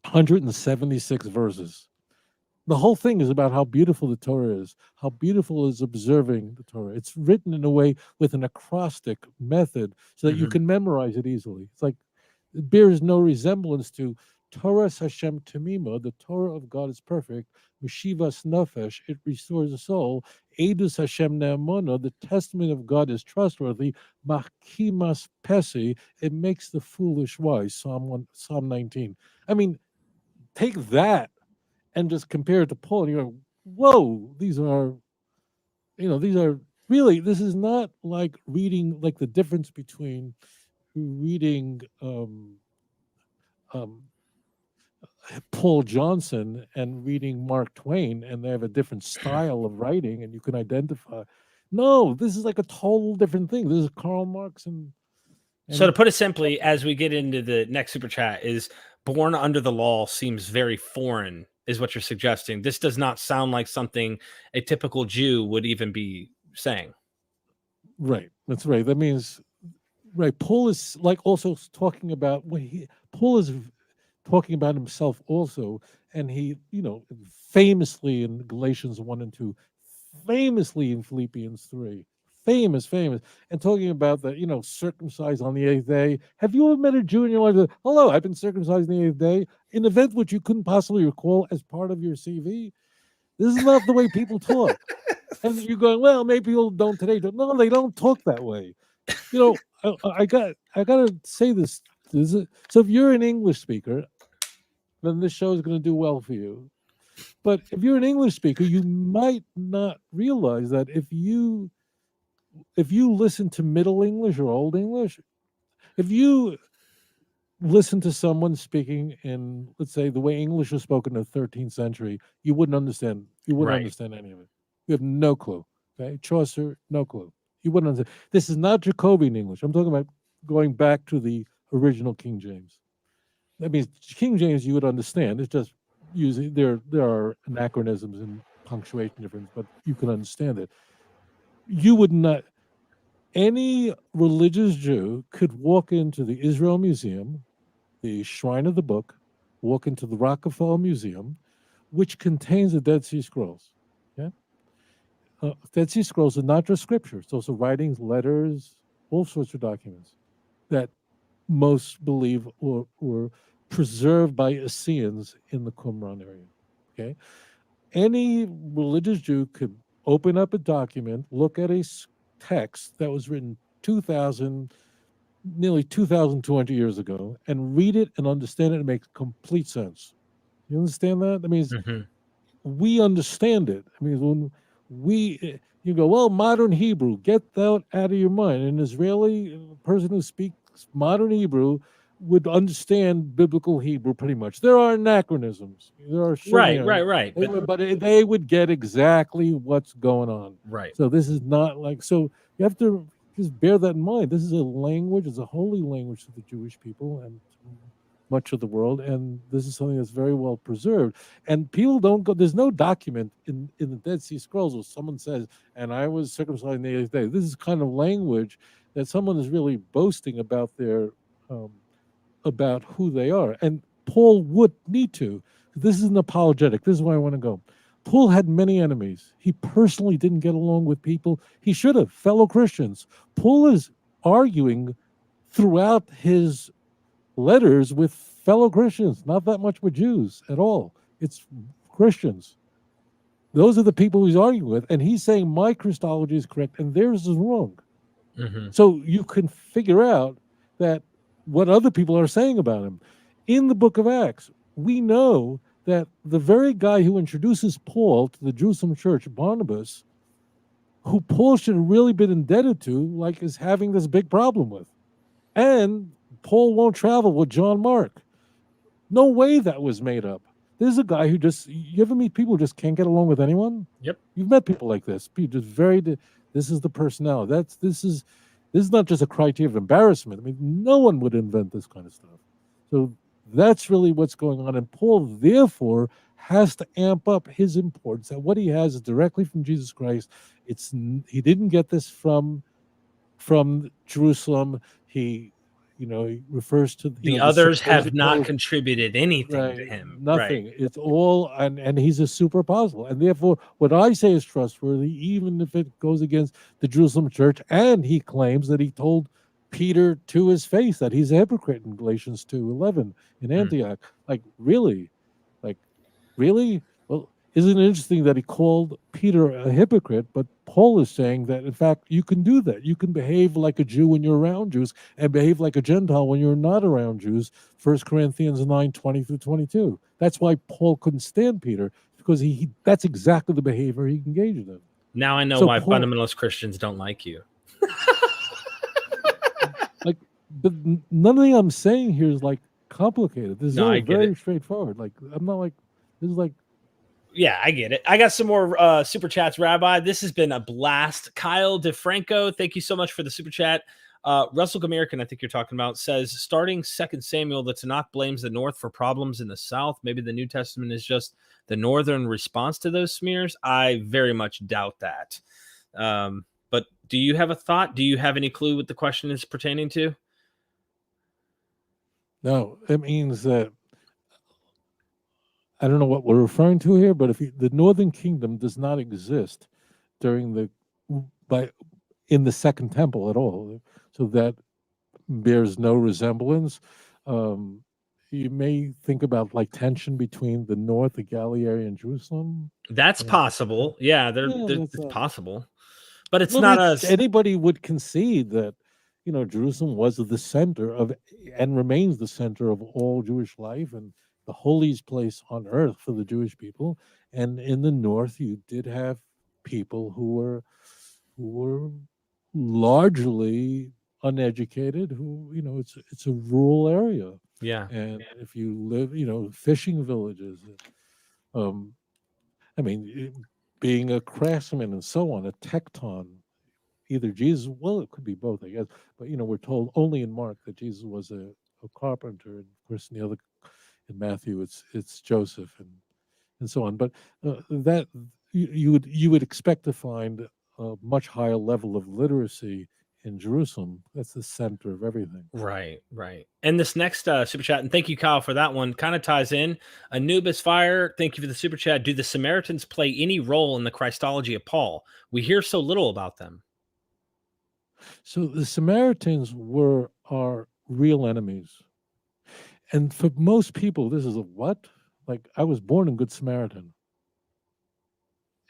176 verses. The whole thing is about how beautiful the Torah is, how beautiful is observing the Torah. It's written in a way with an acrostic method so that you Hmm. can memorize it easily. It's like it bears no resemblance to Torah Hashem Tamima, the Torah of God is perfect. Meshivas Nefesh, it restores the soul. Edus Hashem Ne'amona, the testament of God is trustworthy. Machimas Pesi, it makes the foolish wise. Psalm 19. I mean, take that and just compare it to Paul, and you go, "Whoa, these are really. This is not like reading like the difference between reading um, Paul Johnson and reading Mark Twain, and they have a different style of writing, and you can identify. No, this is like a total different thing. This is Karl Marx, So to and put it simply, as we get into the next super chat, is born under the law seems very foreign, is what you're suggesting. This does not sound like something a typical Jew would even be saying. right. That's right. That means right. Paul is like also talking about Paul is talking about himself also, and he, famously in Galatians 1 and 2, famously in Philippians 3, famous, and talking about the, circumcised on the eighth day. Have you ever met a Jew in your life that, hello, I've been circumcised on the eighth day, an event which you couldn't possibly recall as part of your CV? This is not the way people talk. And you're going, well, maybe people don't today. No, they don't talk that way. I gotta say this. So if you're an English speaker, then this show is going to do well for you. But if you're an English speaker, you might not realize that if you listen to Middle English or Old English, if you listen to someone speaking in, let's say, the way English was spoken in the 13th century, you wouldn't understand. You wouldn't Right. understand any of it. You have no clue. Okay, Chaucer, no clue. You wouldn't understand. This is not Jacobean English. I'm talking about going back to the original King James. That means King James you would understand. It's just using there are anachronisms and punctuation difference, but you can understand it. You would not any religious Jew could walk into the Israel Museum, the Shrine of the Book, walk into the Rockefeller Museum, which contains the Dead Sea Scrolls. Yeah, Dead Sea Scrolls are not just scriptures; those are writings, letters, all sorts of documents that most believe were preserved by Essenes in the Qumran area. Okay, any religious Jew could open up a document, look at a text that was written 2,000, nearly 2,200 years ago, and read it and understand it and make complete sense. You understand that? That means Hmm. we understand it. I mean, when you go, well, modern Hebrew, get that out of your mind. An Israeli person who speaks modern Hebrew would understand biblical Hebrew pretty much. There are anachronisms. There are Right, certainly, right. but they would get exactly what's going on. Right. So this is not like, so you have to just bear that in mind. This is a language, it's a holy language to the Jewish people and to much of the world, and this is something that's very well preserved. And people don't go. There's no document in the Dead Sea Scrolls where someone says, "And I was circumcised on the 8th day." This is kind of language that someone is really boasting about their um, about who they are. And Paul would need to. This is an apologetic. This is where I want to go. Paul had many enemies. He personally didn't get along with people. He should have, fellow Christians. Paul is arguing throughout his letters with fellow Christians, not that much with Jews at all. It's Christians. Those are the people he's arguing with. And he's saying my Christology is correct and theirs is wrong. Hmm. So you can figure out that what other people are saying about him. In the book of Acts, we know that the very guy who introduces Paul to the Jerusalem church, Barnabas, who Paul should have really been indebted to, like, is having this big problem with. And Paul won't travel with John Mark. No way that was made up. This is a guy who just, you ever meet people who just can't get along with anyone? Yep. You've met people like this. People just very, this is the personality. This is not just a criteria of embarrassment. I mean, no one would invent this kind of stuff. So that's really what's going on. And Paul, therefore, has to amp up his importance that what he has is directly from Jesus Christ. He didn't get this from Jerusalem. He refers to The the others have supposed not contributed anything to right, him. Right. nothing. It's all, and he's a super apostle, and therefore what I say is trustworthy, even if it goes against the Jerusalem church. And he claims that he told Peter to his face that he's a hypocrite in Galatians 2:11 in Mm. Antioch. Like really, like really. Well, isn't it interesting that he called Peter a hypocrite, but Paul is saying that, in fact, you can do that. You can behave like a Jew when you're around Jews and behave like a Gentile when you're not around Jews. 1 Corinthians 9:20 through 22. That's why Paul couldn't stand Peter, because he that's exactly the behavior he engaged in. Now I know So why Paul, fundamentalist Christians don't like you. like, but none of I'm saying here is like complicated. This is No, all I get very it. straightforward. Like, I'm not like, this is like, Yeah, I get it. I got some more super chats, Rabbi. This has been a blast. Kyle DeFranco, thank you so much for the super chat. Russell American, I think you're talking about, says starting 2 Samuel, the Tanakh blames the North for problems in the South. Maybe the New Testament is just the Northern response to those smears. I very much doubt that. But do you have a thought? Do you have any clue what the question is pertaining to? no, it means that I don't know what we're referring to here, but if the Northern Kingdom does not exist during the by in the Second Temple at all, so that bears no resemblance. Um, you may think about like tension between the North, the Galilee area, and Jerusalem. That's And possible. Yeah, yeah, that's it's possible, but it's well, not as anybody would concede that Jerusalem was the center of and remains the center of all Jewish life and the holiest place on earth for the Jewish people. And in the north, you did have people who were largely uneducated. Who it's a rural area, yeah. and if you live, fishing villages. Um, I mean, being a craftsman and so on, a tecton, either Jesus, well, it could be both, I guess. But we're told only in Mark that Jesus was a carpenter, and of course in the other, in Matthew, it's Joseph and so on. But that you would expect to find a much higher level of literacy in Jerusalem. That's the center of everything. Right, right. And this next super chat, and thank you, Kyle, for that one, kind of ties in. Anubis Fire, thank you for the super chat. Do the Samaritans play any role in the Christology of Paul? We hear so little about them. So the Samaritans were our real enemies. And for most people, this is a what? Like, I was born in Good Samaritan.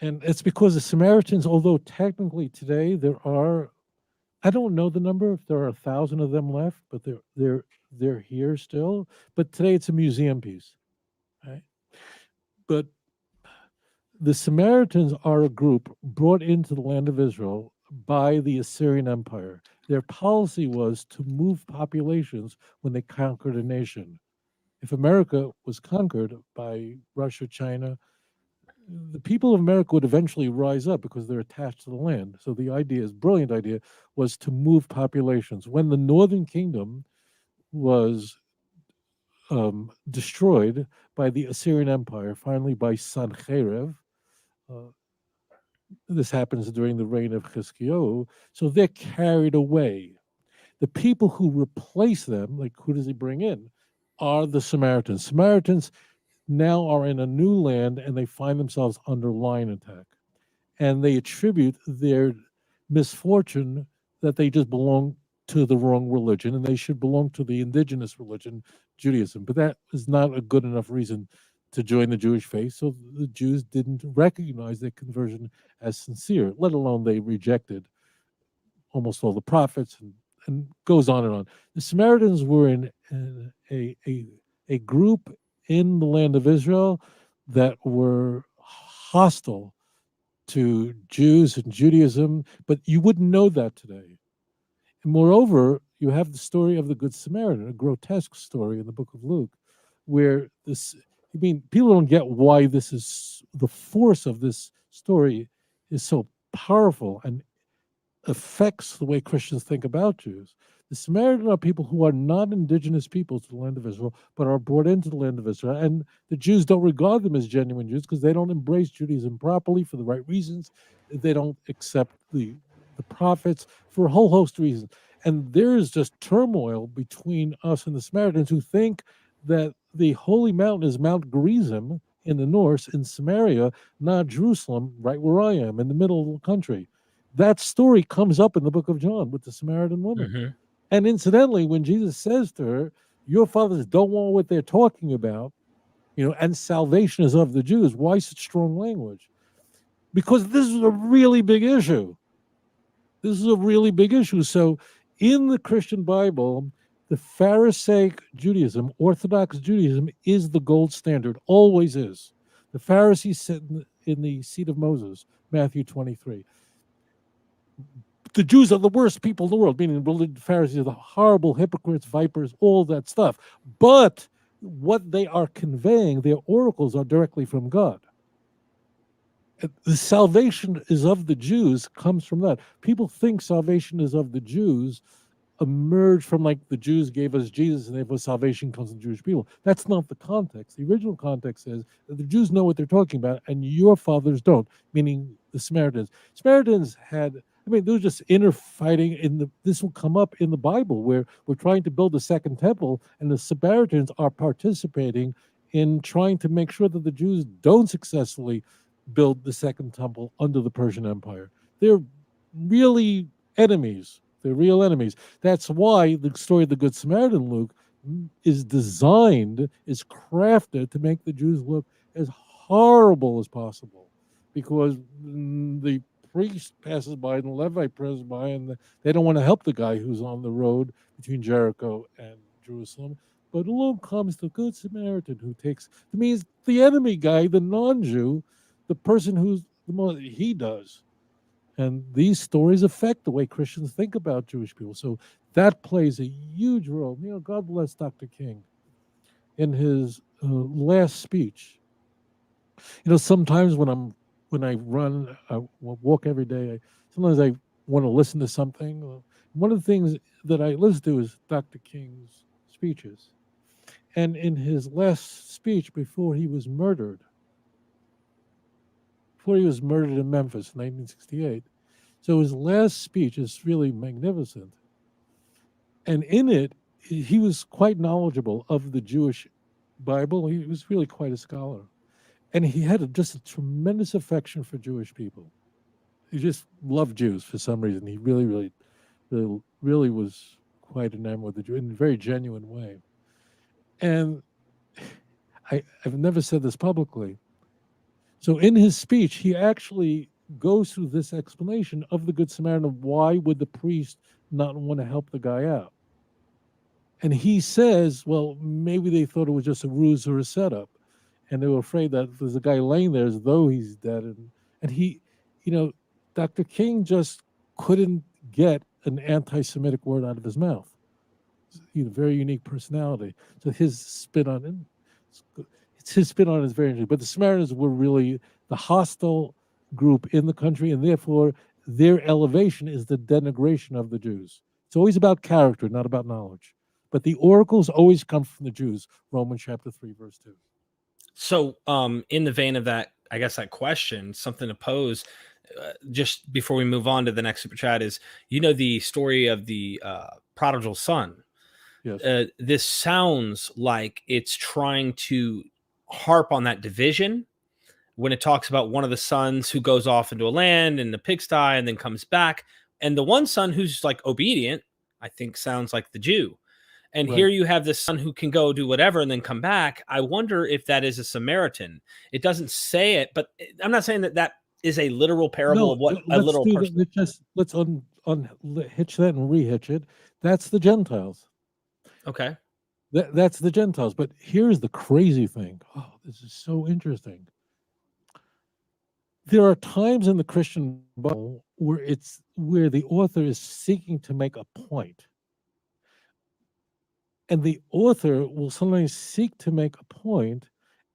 And it's because the Samaritans, although technically today there are, I don't know the number if there are 1,000 of them left, but they're here still. But today it's a museum piece, right? But the Samaritans are a group brought into the land of Israel by the Assyrian Empire. Their policy was to move populations when they conquered a nation. If America was conquered by Russia, China, the people of America would eventually rise up because they're attached to the land. So the idea, is brilliant idea, was to move populations. When the Northern Kingdom was destroyed by the Assyrian Empire, finally by Sanheriv, uh, this happens during the reign of Chizkiyahu, so they're carried away. The people who replace them, like who does he bring in, are the Samaritans. Samaritans now are in a new land and they find themselves under lion attack. And they attribute their misfortune that they just belong to the wrong religion and they should belong to the indigenous religion, Judaism. But that is not a good enough reason to join the Jewish faith. So the Jews didn't recognize their conversion as sincere, let alone they rejected almost all the prophets and goes on and on. The Samaritans were in a group in the land of Israel that were hostile to Jews and Judaism, but you wouldn't know that today. And moreover, you have the story of the Good Samaritan, a grotesque story in the book of Luke, where this, I mean, people don't get why this is, the force of this story is so powerful and affects the way Christians think about Jews. The Samaritans are people who are not indigenous people to the land of Israel, but are brought into the land of Israel. And the Jews don't regard them as genuine Jews because they don't embrace Judaism properly for the right reasons. They don't accept the prophets for a whole host of reasons. And there is just turmoil between us and the Samaritans who think that the holy mountain is Mount Gerizim in the north in Samaria, not Jerusalem, right where I am in the middle of the country. That story comes up in the book of John with the Samaritan woman. Mm-hmm. And incidentally, when Jesus says to her, your fathers don't know what they're talking about, and salvation is of the Jews, why such strong language? Because this is a really big issue. This is a really big issue. So in the Christian Bible, the Pharisaic Judaism, Orthodox Judaism, is the gold standard, always is. The Pharisees sit in the seat of Moses, Matthew 23. The Jews are the worst people in the world, meaning the Pharisees are the horrible hypocrites, vipers, all that stuff. But what they are conveying, their oracles are directly from God. The salvation is of the Jews comes from that. People think salvation is of the Jews, emerged from like the Jews gave us Jesus and therefore salvation comes from Jewish people. That's not the context. The original context is that the Jews know what they're talking about and your fathers don't, meaning the Samaritans. Samaritans had, I mean, there was just inner fighting this will come up in the Bible where we're trying to build a second temple and the Samaritans are participating in trying to make sure that the Jews don't successfully build the second temple under the Persian Empire. They're really enemies. They're real enemies. That's why the story of the Good Samaritan, Luke, is designed, is crafted to make the Jews look as horrible as possible. Because the priest passes by and the Levite passes by, and they don't want to help the guy who's on the road between Jericho and Jerusalem. But along comes the Good Samaritan who takes, it means the enemy guy, the non Jew, the person who's the most, he does. And these stories affect the way Christians think about Jewish people. So that plays a huge role. God bless Dr. King in his last speech. Sometimes when I run, I walk every day. Sometimes I want to listen to something. One of the things that I listen to is Dr. King's speeches. And in his last speech before he was murdered in Memphis in 1968. So his last speech is really magnificent. And in it, he was quite knowledgeable of the Jewish Bible. He was really quite a scholar. And he had just a tremendous affection for Jewish people. He just loved Jews for some reason. He really was quite enamored with the Jew in a very genuine way. And I've never said this publicly, So in his speech, he actually goes through this explanation of the Good Samaritan. Why would the priest not want to help the guy out? And he says, well, maybe they thought it was just a ruse or a setup. And they were afraid that there's a guy laying there as though he's dead. And he, you know, Dr. King just couldn't get an anti Semitic word out of his mouth. He's a very unique personality. So his spin on it, it's his spin on it is very interesting. But the Samaritans were really the hostile group in the country, and therefore their elevation is the denigration of the Jews. It's always about character, not about knowledge. But the oracles always come from the Jews. Romans chapter 3, verse 2. So, in the vein of that, I guess that question, something to pose just before we move on to the next super chat is, the story of the prodigal son. Yes. This sounds like it's trying to harp on that division when it talks about one of the sons who goes off into a land and the pigsty and then comes back. And the one son who's like obedient, I think sounds like the Jew. And Right. here you have this son who can go do whatever and then come back. I wonder if that is a Samaritan. It doesn't say it, but I'm not saying that that is a literal parable of what a literal person. Let's unhitch that and rehitch it. That's the Gentiles. Okay. That's the Gentiles. But here's the crazy thing. Oh, this is so interesting. There are times in the Christian Bible where the author is seeking to make a point. And the author will sometimes seek to make a point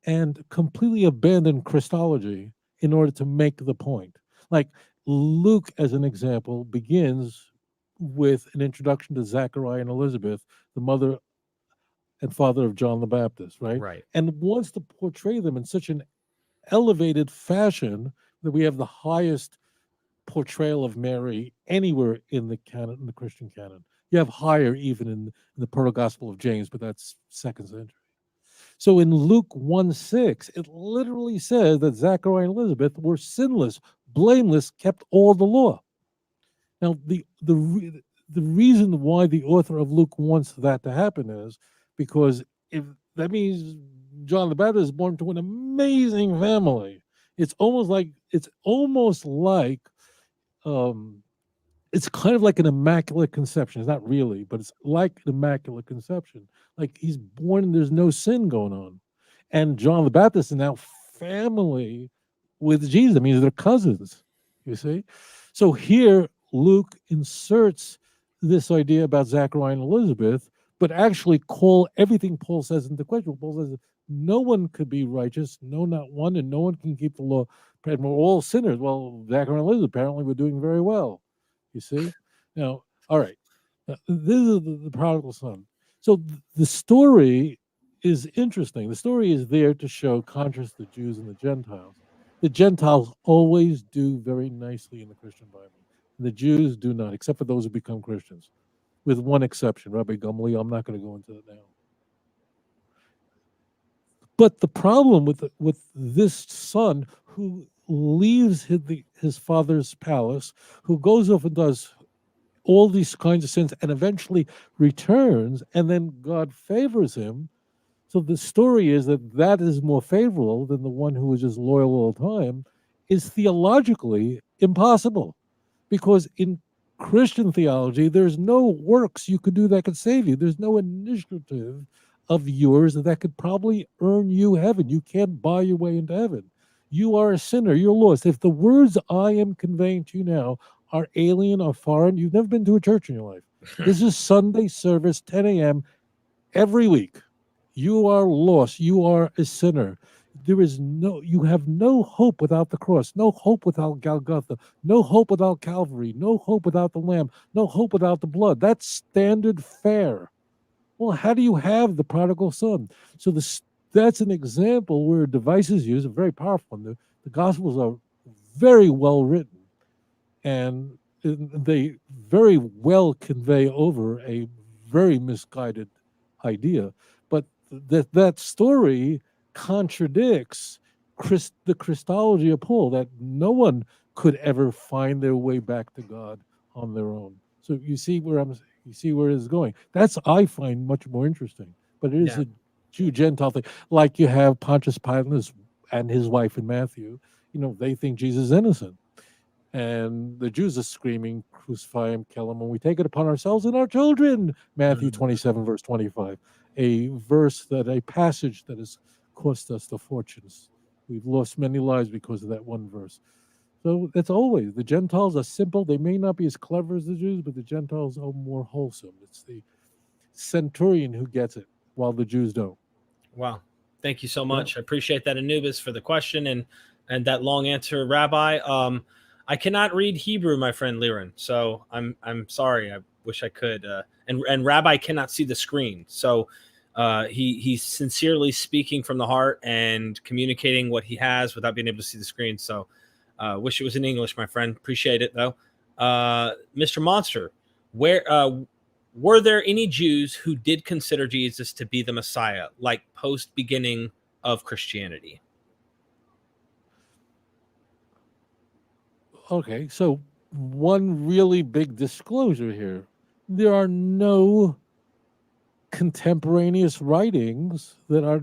and completely abandon Christology in order to make the point. Like Luke, as an example, begins with an introduction to Zachariah and Elizabeth, the mother and father of John the Baptist, right? Right. And wants to portray them in such an elevated fashion that we have the highest portrayal of Mary anywhere in the canon, in the Christian canon. You have higher even in the proto-gospel of James, but that's second century. So in Luke 1:6, it literally says that Zachariah and Elizabeth were sinless, blameless, kept all the law. Now, the reason why the author of Luke wants that to happen is because if that means John the Baptist is born to an amazing family. It's almost like it's kind of like an immaculate conception. It's not really, but it's like an immaculate conception. Like he's born and there's no sin going on. And John the Baptist is now family with Jesus. That means they're cousins, you see? So here, Luke inserts this idea about Zachariah and Elizabeth, but actually call everything Paul says into question. Paul says no one could be righteous, no, not one, and no one can keep the law. And we're all sinners. Well, Zachariah and Elizabeth apparently were doing very well. You see? Now, all right. Now, this is the prodigal son. So the story is interesting. The story is there to show contrast the Jews and the Gentiles. The Gentiles always do very nicely in the Christian Bible. The Jews do not, except for those who become Christians, with one exception, Rabbi Gamliel. I'm not going to go into it now. But the problem with this son who leaves his father's palace, who goes off and does all these kinds of sins and eventually returns, and then God favors him. So the story is that is more favorable than the one who was just loyal all the time, is theologically impossible. Because in Christian theology, there's no works you could do that could save you. There's no initiative of yours that could probably earn you heaven. You can't buy your way into heaven. You are a sinner. You're lost. If the words I am conveying to you now are alien or foreign, you've never been to a church in your life. This is Sunday service, 10 a.m. every week. You are lost. You are a sinner. You have no hope without the cross, no hope without Golgotha, no hope without Calvary, no hope without the Lamb, no hope without the blood. That's standard fare. Well, how do you have the prodigal son? So that's an example where a device is used, a very powerful one. The Gospels are very well written, and they very well convey over a very misguided idea. But that story contradicts the Christology of Paul, that no one could ever find their way back to God on their own. So you see where it's going. That's, I find, much more interesting. But it is a Jew Gentile thing. Like you have Pontius Pilate and his wife in Matthew, they think Jesus is innocent. And the Jews are screaming, crucify him, kill him, and we take it upon ourselves and our children. Matthew 27, verse 25, a passage that has cost us the fortunes. We've lost many lives because of that one verse. So it's always, the Gentiles are simple. They may not be as clever as the Jews, but the Gentiles are more wholesome. It's the centurion who gets it, while the Jews don't. Wow. Thank you so much. I appreciate that, Anubis, for the question and that long answer, Rabbi. I cannot read Hebrew, my friend Liren, so I'm sorry. I wish I could. And Rabbi cannot see the screen, so he's sincerely speaking from the heart and communicating what he has without being able to see the screen. So wish it was in English, my friend. Appreciate it though. Mr. Monster, were there any Jews who did consider Jesus to be the Messiah, like post beginning of Christianity? Okay, so one really big disclosure here. There are no contemporaneous writings that are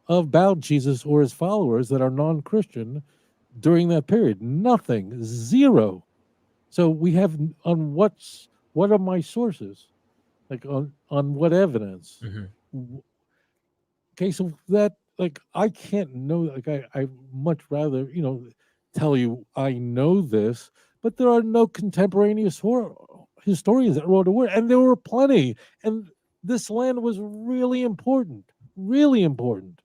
about Jesus or his followers that are non-Christian during that period. Nothing, zero. So we have on what are my sources? Like on what evidence? Okay, so that, like, I can't know, like, I much rather tell you I know this, but there are no contemporaneous historians that wrote a word, and there were plenty, and this land was really important, really important.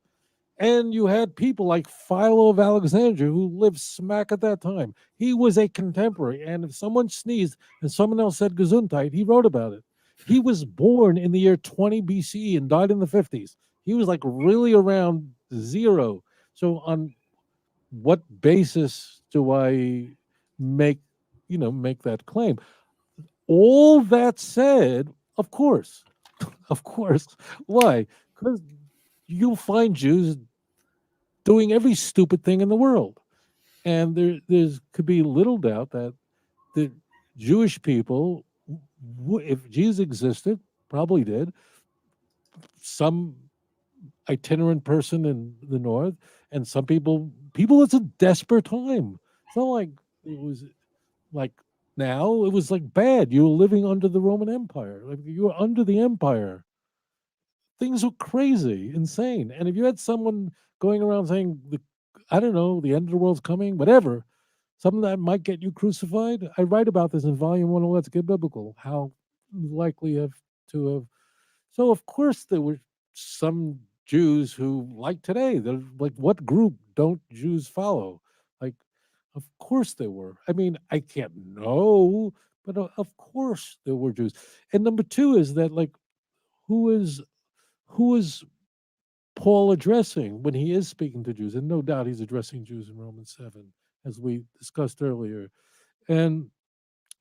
And you had people like Philo of Alexandria who lived smack at that time. He was a contemporary, and if someone sneezed and someone else said Gesundheit, he wrote about it. He was born in the year 20 BCE and died in the 50s. He was like really around zero. So on what basis do I make that claim? All that said, of course, of course. Why? Because you'll find Jews doing every stupid thing in the world. And there's could be little doubt that the Jewish people, if Jesus existed, probably did, some itinerant person in the north, and some people, it's a desperate time. It's not like it was like now, it was like bad. You were living under the Roman Empire. Like, you were under the empire. Things were crazy, insane. And if you had someone going around saying, I don't know, the end of the world's coming, whatever, something that might get you crucified. I write about this in volume 1 of Let's Get Biblical, how likely to have. So, of course, there were some Jews who, like today, they're like, what group don't Jews follow? Like, of course there were. I mean, I can't know, but of course there were Jews. And number two is that, like, who is Paul addressing when he is speaking to Jews? And no doubt he's addressing Jews in Romans 7, as we discussed earlier. And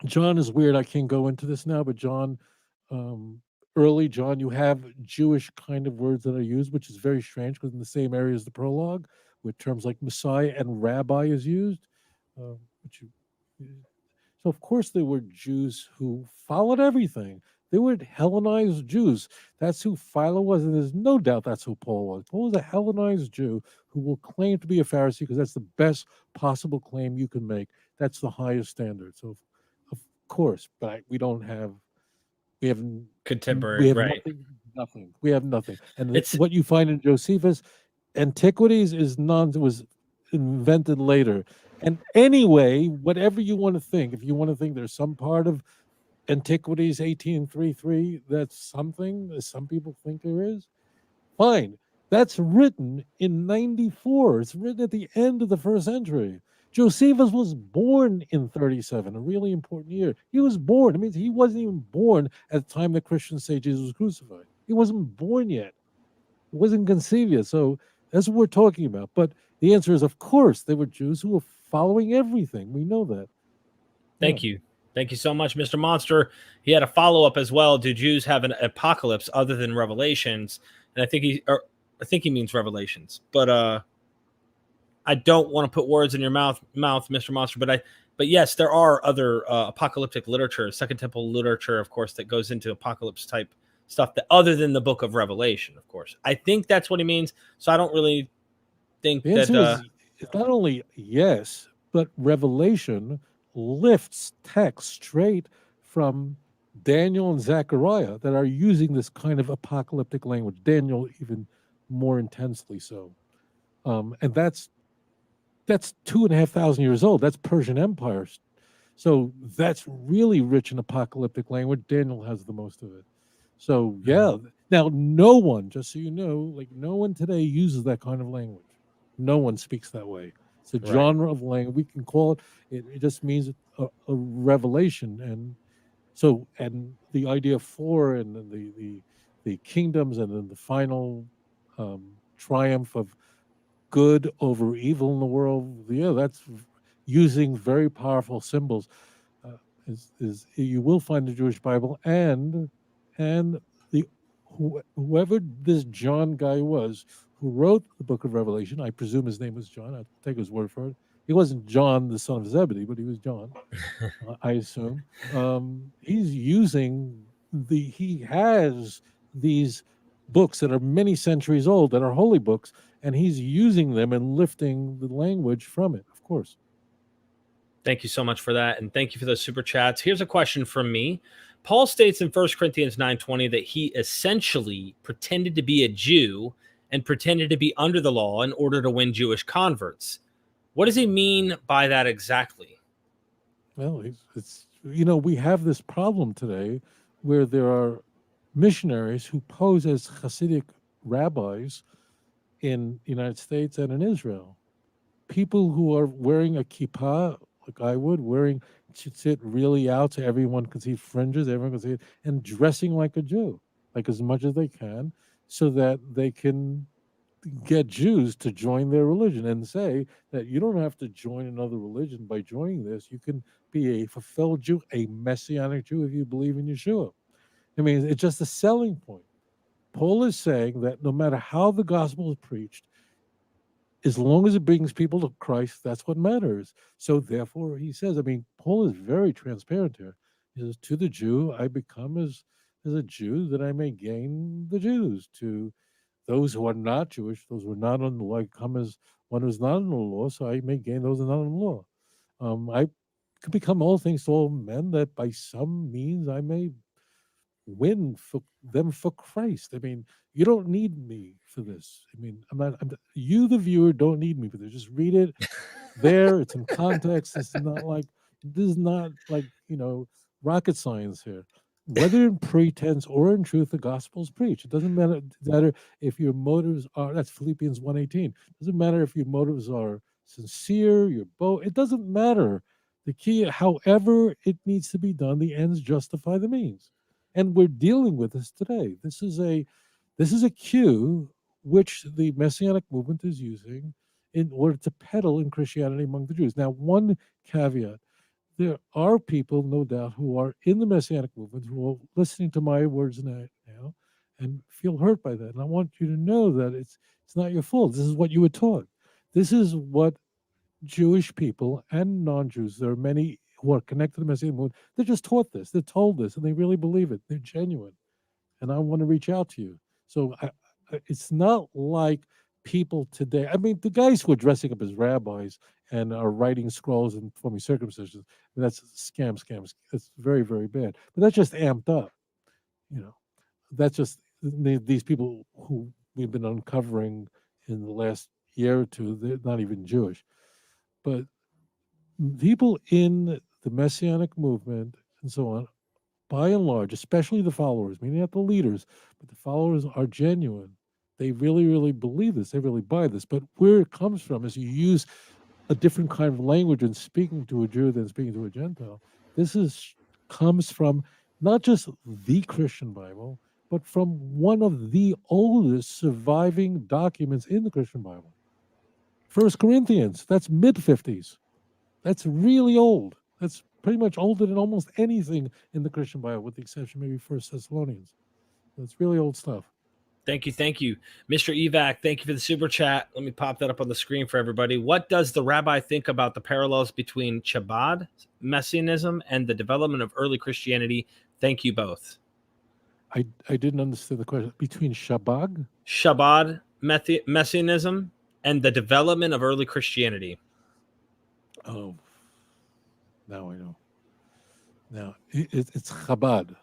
John is weird. I can't go into this now, but John, early John, you have Jewish kind of words that are used, which is very strange because in the same area as the prologue, with terms like Messiah and Rabbi is used. So, of course, there were Jews who followed everything. They were Hellenized Jews. That's who Philo was, and there's no doubt that's who Paul was. Paul was a Hellenized Jew who will claim to be a Pharisee because that's the best possible claim you can make. That's the highest standard. So, of course, but we have Contemporary, right? Nothing. We have nothing. And what you find in Josephus, Antiquities was invented later. And anyway, whatever you want to think, if you want to think there's some part of Antiquities 1833 that's something, as some people think there is, fine. That's written in 94. It's written at the end of the first century. Josephus was born in 37, a really important year. He was born. It means he wasn't even born at the time that Christians say Jesus was crucified. He wasn't born yet. It wasn't conceived yet. So that's what we're talking about. But the answer is, of course, there were Jews who were following everything. We know that. Thank you. Thank you so much, Mr. Monster. He had a follow-up as well. Do Jews have an apocalypse other than Revelations? And I think he means Revelations. But I don't want to put words in your mouth, Mr. Monster. But yes, there are other apocalyptic literature, Second Temple literature, of course, that goes into apocalypse type stuff that other than the book of Revelation, of course. I think that's what he means. So I don't really think The that answer is it's not only yes, but Revelation lifts text straight from Daniel and Zechariah that are using this kind of apocalyptic language. Daniel even more intensely so, and that's 2,500 years old. That's Persian Empire, so that's really rich in apocalyptic language. Daniel has the most of it. So yeah, now no one, just so you know, like no one today uses that kind of language. No one speaks that way. It's a right, genre of language. We can call it. It just means a revelation, and so and the idea of four and then the kingdoms and then the final triumph of good over evil in the world. Yeah, that's using very powerful symbols. Uh, is you will find the Jewish Bible and the whoever this John guy was who wrote the book of Revelation. I presume his name was John. I'll take his word for it. He wasn't John, the son of Zebedee, but he was John. I assume he's using he has these books that are many centuries old that are holy books, and he's using them and lifting the language from it. Of course. thank you so much for that, and thank you for those super chats. Here's a question from me. Paul states in 1 Corinthians 9:20 that he essentially pretended to be a Jew and pretended to be under the law in order to win Jewish converts. What does he mean by that exactly? Well, it's we have this problem today where there are missionaries who pose as Hasidic rabbis in the United States and in Israel. People who are wearing a kippah, like I would, wearing tzitzit really out so everyone can see fringes, everyone can see it, and dressing like a Jew, like as much as they can, so that they can get Jews to join their religion and say that you don't have to join another religion by joining this. You can be a fulfilled Jew, a Messianic Jew, if you believe in Yeshua. I mean, it's just a selling point. Paul is saying that no matter how the gospel is preached, as long as it brings people to Christ, that's what matters. So therefore, he says, I mean, Paul is very transparent here. He says, to the Jew, I become as a Jew that I may gain the Jews. To those who are not Jewish, those who are not on the law, I come as one who is not on the law, so I may gain those who are not on the law. I could become all things to all men, that by some means I may win for them for Christ. I mean, you don't need me for this. I mean, you, the viewer, don't need me for this. Just read it there. It's in context. This is not like, rocket science here. Whether in pretense or in truth, the gospel is preached. It doesn't matter if your motives are, that's Philippians 1:18. It doesn't matter if your motives are sincere, it doesn't matter. The key, however it needs to be done, the ends justify the means. And we're dealing with this today. This is a cue which the Messianic movement is using in order to peddle in Christianity among the Jews. Now, one caveat: there are people, no doubt, who are in the Messianic movement who are listening to my words now and feel hurt by that. And I want you to know that it's not your fault. This is what you were taught. This is what Jewish people and non-Jews, there are many who are connected to the Messianic movement, they're just taught this, they're told this, and they really believe it. They're genuine. And I want to reach out to you. So it's not like people today. I mean, the guys who are dressing up as rabbis and are writing scrolls and performing circumcisions, that's scams. It's very, very bad. But that's just amped up. You know, that's just these people who we've been uncovering in the last year or two. They're not even Jewish, but people in the Messianic movement and so on, by and large, especially the followers, meaning not the leaders, but the followers are genuine. They really, really believe this. They really buy this. But where it comes from is you use a different kind of language in speaking to a Jew than speaking to a Gentile. Comes from not just the Christian Bible, but from one of the oldest surviving documents in the Christian Bible. First Corinthians, that's mid-50s. That's really old. That's pretty much older than almost anything in the Christian Bible, with the exception maybe First Thessalonians. That's really old stuff. Thank you. Mr. Evac, thank you for the super chat. Let me pop that up on the screen for everybody. What does the rabbi think about the parallels between Chabad, Messianism, and the development of early Christianity? Thank you both. I didn't understand the question. Between Shabbat, Messianism, and the development of early Christianity. Oh, now I know. Now it's Chabad.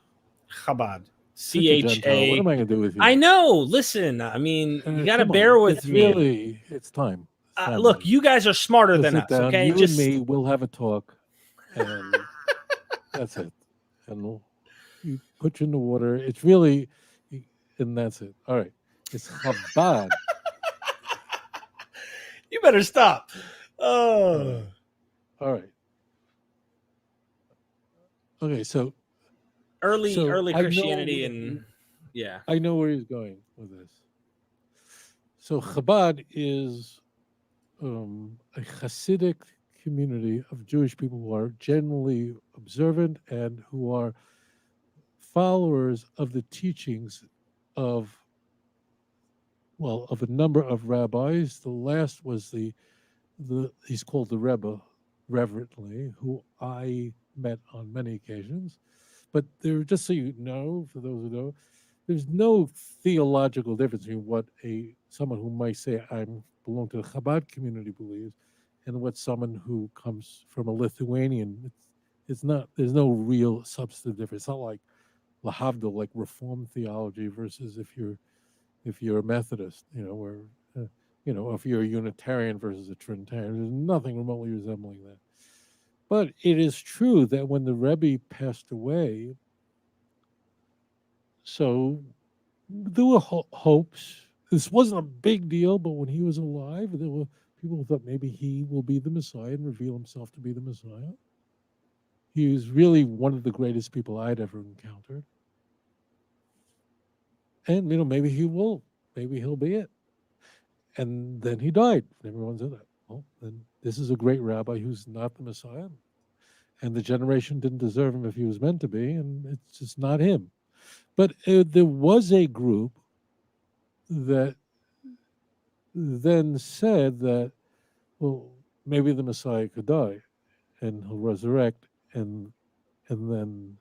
Chabad. Such a Gentile. What CHA. am I going to do with you? I know. Listen, I mean, you got to Come bear on. with It's me. really, it's time. It's time, Look, buddy. you guys are smarter Go than sit us, down. okay? You and me, we'll have a talk, and that's it. And you put you in the water. It's really, and that's it. All right. It's Chabad. You better stop. All Oh. right. All right. Okay. So Early I know Christianity and yeah. I know where he's going with this. So Chabad is a Hasidic community of Jewish people who are generally observant and who are followers of the teachings of of a number of rabbis. The last was the he's called the Rebbe, reverently, who I met on many occasions. But there, just so you know, for those who know, there's no theological difference between what someone who might say I belong to the Chabad community believes, and what someone who comes from a Lithuanian. It's not. There's no real substantive difference. It's not like lahavdil, like Reformed theology versus if you're a Methodist, or if you're a Unitarian versus a Trinitarian. There's nothing remotely resembling that. But it is true that when the Rebbe passed away, so there were hopes. This wasn't a big deal, but when he was alive, there were people who thought maybe he will be the Messiah and reveal himself to be the Messiah. He was really one of the greatest people I'd ever encountered. And, maybe he will. Maybe he'll be it. And then he died. Everyone said that. Well, then this is a great rabbi who's not the Messiah. And the generation didn't deserve him if he was meant to be, and it's just not him. But there was a group that then said that, well, maybe the Messiah could die and he'll resurrect, and then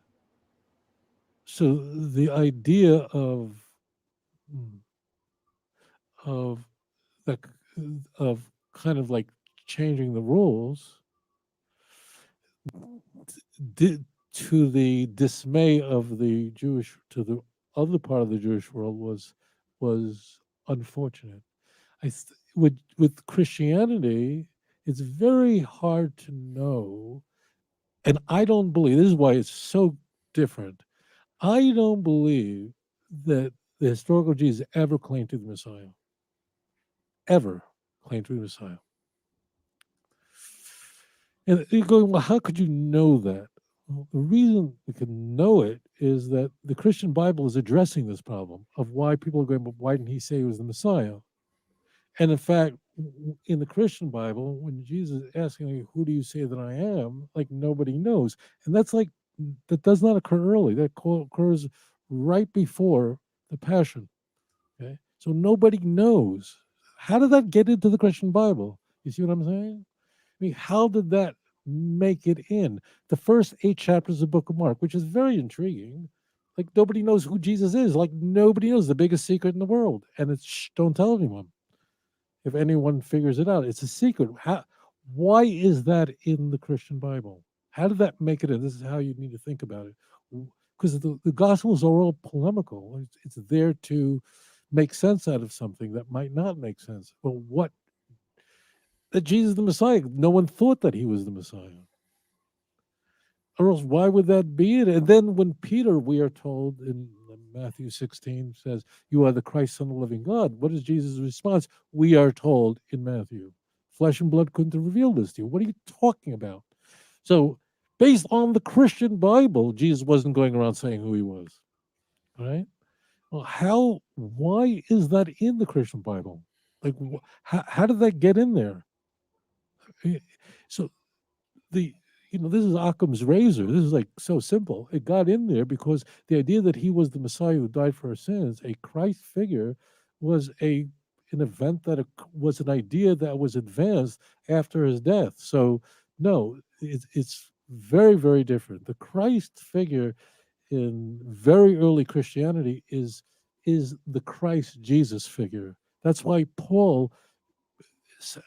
so the idea of the of kind of like changing the rules did, to the dismay of the Jewish, to the other part of the Jewish world, was unfortunate. With Christianity, it's very hard to know, and I don't believe this is why it's so different. I don't believe that the historical Jesus ever claimed to be the Messiah. Ever claimed to be the Messiah. And you're going, well, how could you know that? Well, the reason we can know it is that the Christian Bible is addressing this problem of why people are going, but why didn't he say he was the Messiah? And in fact, in the Christian Bible, when Jesus is asking, who do you say that I am? Like nobody knows. And that does not occur early. That occurs right before the Passion. Okay. So nobody knows. How did that get into the Christian Bible? You see what I'm saying? I mean, how did that make it in? The first 8 chapters of the book of Mark, which is very intriguing. Like nobody knows who Jesus is. Like nobody knows the biggest secret in the world. And it's don't tell anyone. If anyone figures it out, it's a secret. Why is that in the Christian Bible? How did that make it in? This is how you need to think about it. Because the Gospels are all polemical. It's there to make sense out of something that might not make sense. Well, that Jesus is the Messiah? No one thought that he was the Messiah. Or else, why would that be it? And then when Peter, we are told in Matthew 16, says, you are the Christ, Son of the living God, what is Jesus' response? We are told in Matthew, flesh and blood couldn't reveal this to you. What are you talking about? So, based on the Christian Bible, Jesus wasn't going around saying who he was. Right? Well, why is that in the Christian Bible? Like, how did that get in there? So, the this is Occam's razor. This is like so simple. It got in there because the idea that he was the Messiah who died for our sins, a Christ figure, was an event that was an idea that was advanced after his death. So no, it's very, very different. The Christ figure in very early Christianity is the Christ Jesus figure. That's why Paul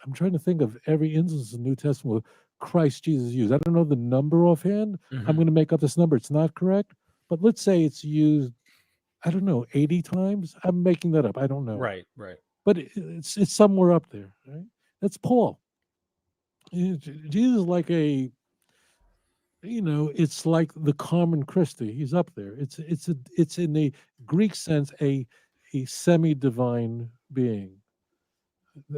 I'm trying to think of every instance in the New Testament where Christ Jesus used. I don't know the number offhand. I'm Mhm. going to make up this number. It's not correct, but let's say it's used, I don't know, 80 times. I'm making that up. I don't know, Right, right. but it's somewhere up there. Right? That's Paul. Jesus is like a, it's like the common Christi. He's up there. It's in the Greek sense a semi-divine being,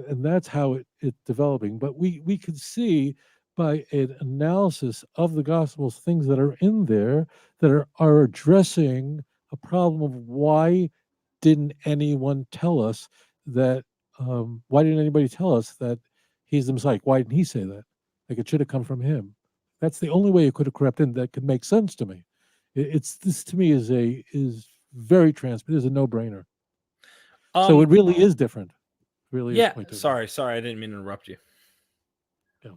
and that's how it's developing. But we could see by an analysis of the Gospels things that are in there that are addressing a problem of didn't anyone tell us that why didn't anybody tell us that he's the Messiah? Why didn't he say that? Like it should have come from him. That's the only way it could have crept in that could make sense to me. It's this to me is very transparent. It's a no-brainer. So Um, it really is different. It really is yeah, quite different. sorry, I didn't mean to interrupt you. Yeah.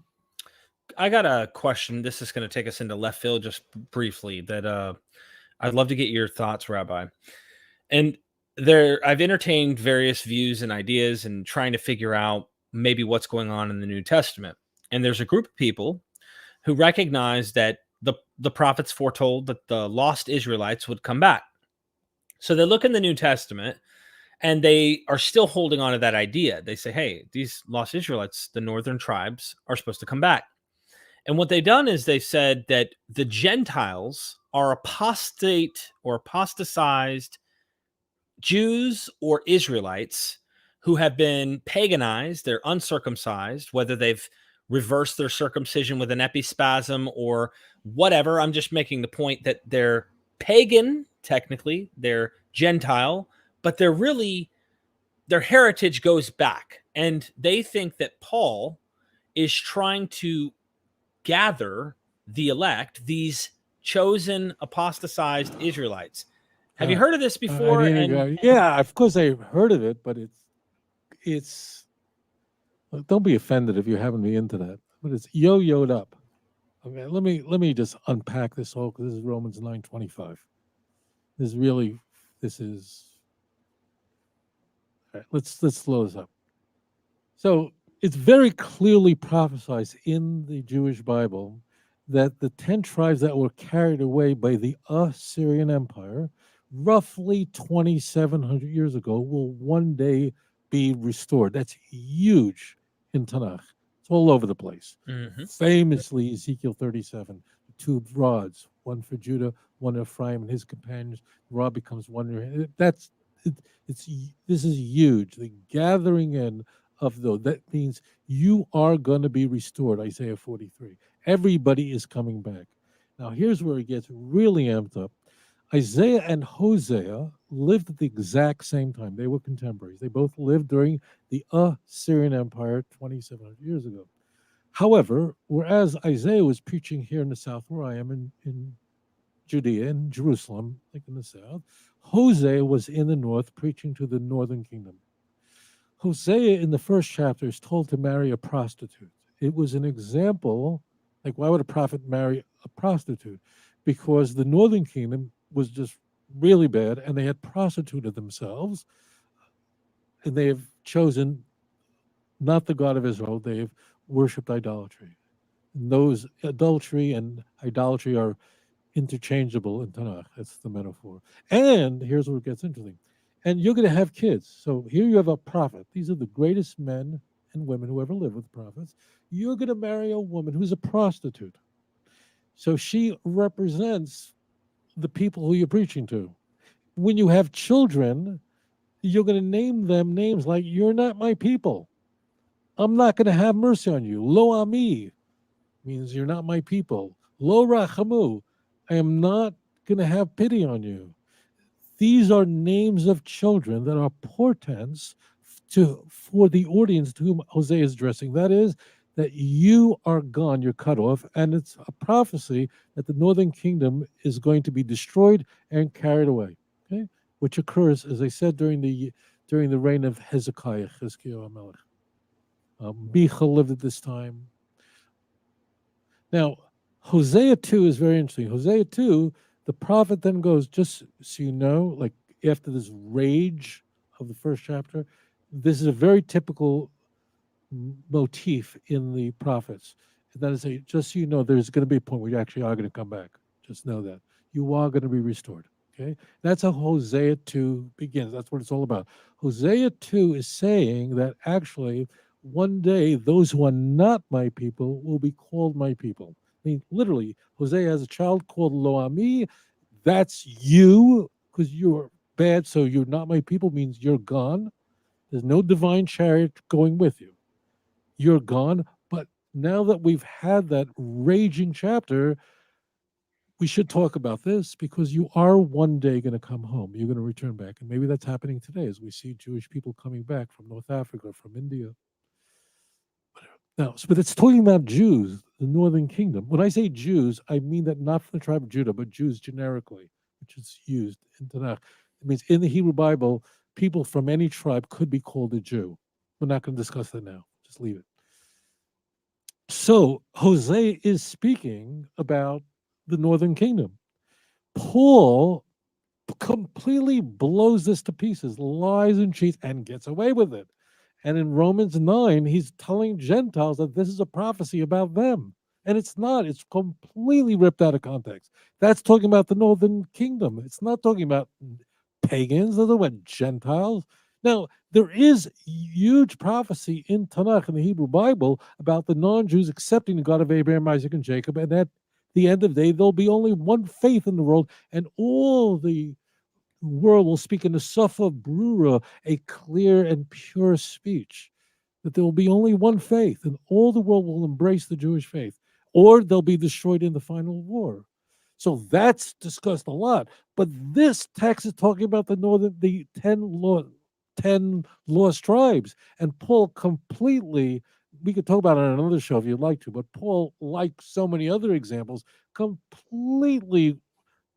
I got a question. This is going to take us into left field just briefly that I'd love to get your thoughts, Rabbi. And I've entertained various views and ideas and trying to figure out maybe what's going on in the New Testament. And there's a group of people who recognize that the prophets foretold that the lost Israelites would come back. So they look in the New Testament and they are still holding on to that idea. They say, hey, these lost Israelites, the northern tribes, are supposed to come back. And what they've done is they've said that the Gentiles are apostate or apostatized Jews or Israelites who have been paganized, they're uncircumcised, whether they've reversed their circumcision with an epispasm or whatever. I'm just making the point that they're pagan, technically, they're Gentile, but they're really, their heritage goes back. And they think that Paul is trying to gather the elect, these chosen apostatized Israelites. Have you Uh, heard of this I before? need to And go. Yeah, of course I've heard of it, but it's don't be offended if you haven't been into that. But it's yo-yoed up. Okay, let me just unpack this whole because this is Romans 9:25. This is really this is all right, let's slow this up. So it's very clearly prophesied in the Jewish Bible that the 10 tribes that were carried away by the Assyrian Empire, roughly 2,700 years ago, will one day be restored. That's huge in Tanakh. It's all over the place. Mhm. Famously, Ezekiel 37, two rods, one for Judah, one Ephraim and his companions. The rod becomes one. It's this is huge. The gathering in of those. That means you are going to be restored, Isaiah 43. Everybody is coming back. Now, here's where it gets really amped up. Isaiah and Hosea lived at the exact same time. They were contemporaries. They both lived during the Assyrian Empire 2,700 years ago. However, whereas Isaiah was preaching here in the south, where I am in Judea, in Jerusalem, like in the south, Hosea was in the north preaching to the northern kingdom. Hosea in the first chapter is told to marry a prostitute. It was an example, like why would a prophet marry a prostitute? Because the northern kingdom was just really bad and they had prostituted themselves and they have chosen not the God of Israel, they have worshipped idolatry. And those adultery and idolatry are interchangeable in Tanakh. That's the metaphor. And here's where it gets interesting. And you're going to have kids. So here you have a prophet. These are the greatest men and women who ever lived with prophets. You're going to marry a woman who's a prostitute. So she represents the people who you're preaching to. When you have children, you're going to name them names like, you're not my people. I'm not going to have mercy on you. Lo ami means you're not my people. Lo rachamu, I am not going to have pity on you. These are names of children that are portents for the audience to whom Hosea is addressing. That is, that you are gone, you're cut off, and it's a prophecy that the northern kingdom is going to be destroyed and carried away. Okay, which occurs, as I said, during the reign of Hezekiah, Chizkiah Melech. Micha lived at this time. Now, Hosea 2 is very interesting. Hosea 2, the prophet then goes, just so you know, like after this rage of the first chapter, this is a very typical motif in the prophets. And that is, just so you know, there's going to be a point where you actually are going to come back. Just know that. You are going to be restored. Okay? That's how Hosea 2 begins. That's what it's all about. Hosea 2 is saying that actually one day those who are not my people will be called my people. I mean, literally, Hosea has a child called Loami. That's you, because you're bad, so you're not my people, means you're gone. There's no divine chariot going with you. You're gone. But now that we've had that raging chapter, we should talk about this because you are one day going to come home. You're going to return back. And maybe that's happening today as we see Jewish people coming back from North Africa, from India. Now, but it's talking about Jews, the northern kingdom. When I say Jews, I mean that not from the tribe of Judah, but Jews generically, which is used in Tanakh. It means in the Hebrew Bible, people from any tribe could be called a Jew. We're not going to discuss that now. Just leave it. So Hosea is speaking about the northern kingdom. Paul completely blows this to pieces, lies and cheats, and gets away with it. And in Romans 9, he's telling Gentiles that this is a prophecy about them. And it's not. It's completely ripped out of context. That's talking about the northern kingdom. It's not talking about pagans. They're talking about Gentiles. Now, there is huge prophecy in Tanakh, in the Hebrew Bible, about the non-Jews accepting the God of Abraham, Isaac, and Jacob. And at the end of the day, there'll be only one faith in the world, and all the world will speak in the Safa Brura, a clear and pure speech. That there will be only one faith, and all the world will embrace the Jewish faith, or they'll be destroyed in the final war. So that's discussed a lot. But this text is talking about the 10 lost tribes, and Paul completely. We could talk about it on another show if you'd like to, but Paul, like so many other examples, completely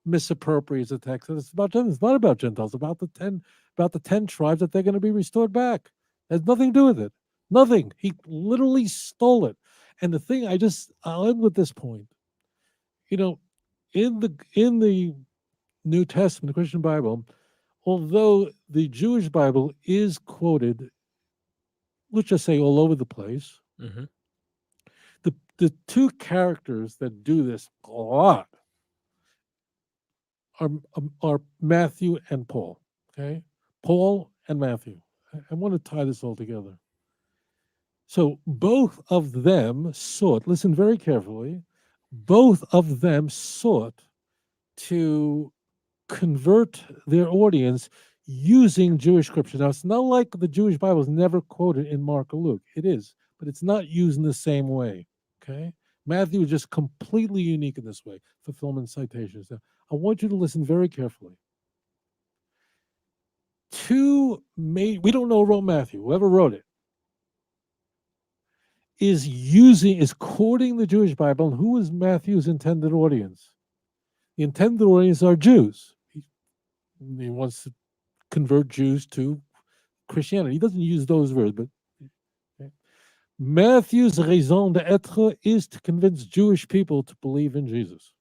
misappropriates the text. And it's about Gentiles. It's not about Gentiles. About the 10 tribes that they're going to be restored back. It has nothing to do with it. Nothing. He literally stole it. And the thing, I'll end with this point. You know, in the New Testament, the Christian Bible, although the Jewish Bible is quoted, let's just say all over the place, Mm-hmm. the two characters that do this a lot are Matthew and Paul. Okay, Paul and Matthew. I want to tie this all together. So both of them sought. Listen very carefully. Both of them sought to convert their audience using Jewish scripture. Now, it's not like the Jewish Bible is never quoted in Mark or Luke. It is, but it's not used in the same way. Okay, Matthew is just completely unique in this way. Fulfillment citations. Now, I want you to listen very carefully. We don't know who wrote Matthew, whoever wrote it, is quoting the Jewish Bible. And who is Matthew's intended audience? The intended audience are Jews. He wants to convert Jews to Christianity. He doesn't use those words, but okay. Matthew's raison d'être is to convince Jewish people to believe in Jesus.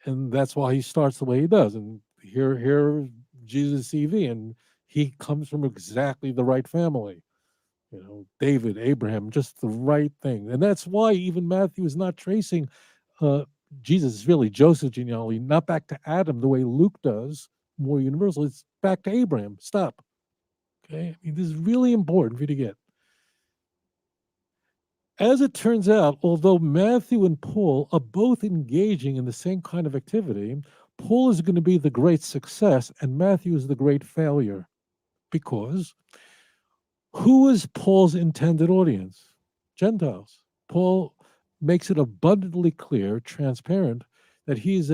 And that's why he starts the way he does. And here Jesus CV, and he comes from exactly the right family. David, Abraham, just the right thing. And that's why even Matthew is not tracing Jesus is really Joseph's genealogy, not back to Adam the way Luke does, more universal. It's back to Abraham. Stop. Okay? I mean, this is really important for you to get. As it turns out, although Matthew and Paul are both engaging in the same kind of activity, Paul is going to be the great success and Matthew is the great failure. Because who is Paul's intended audience? Gentiles. Paul makes it abundantly clear, transparent, that his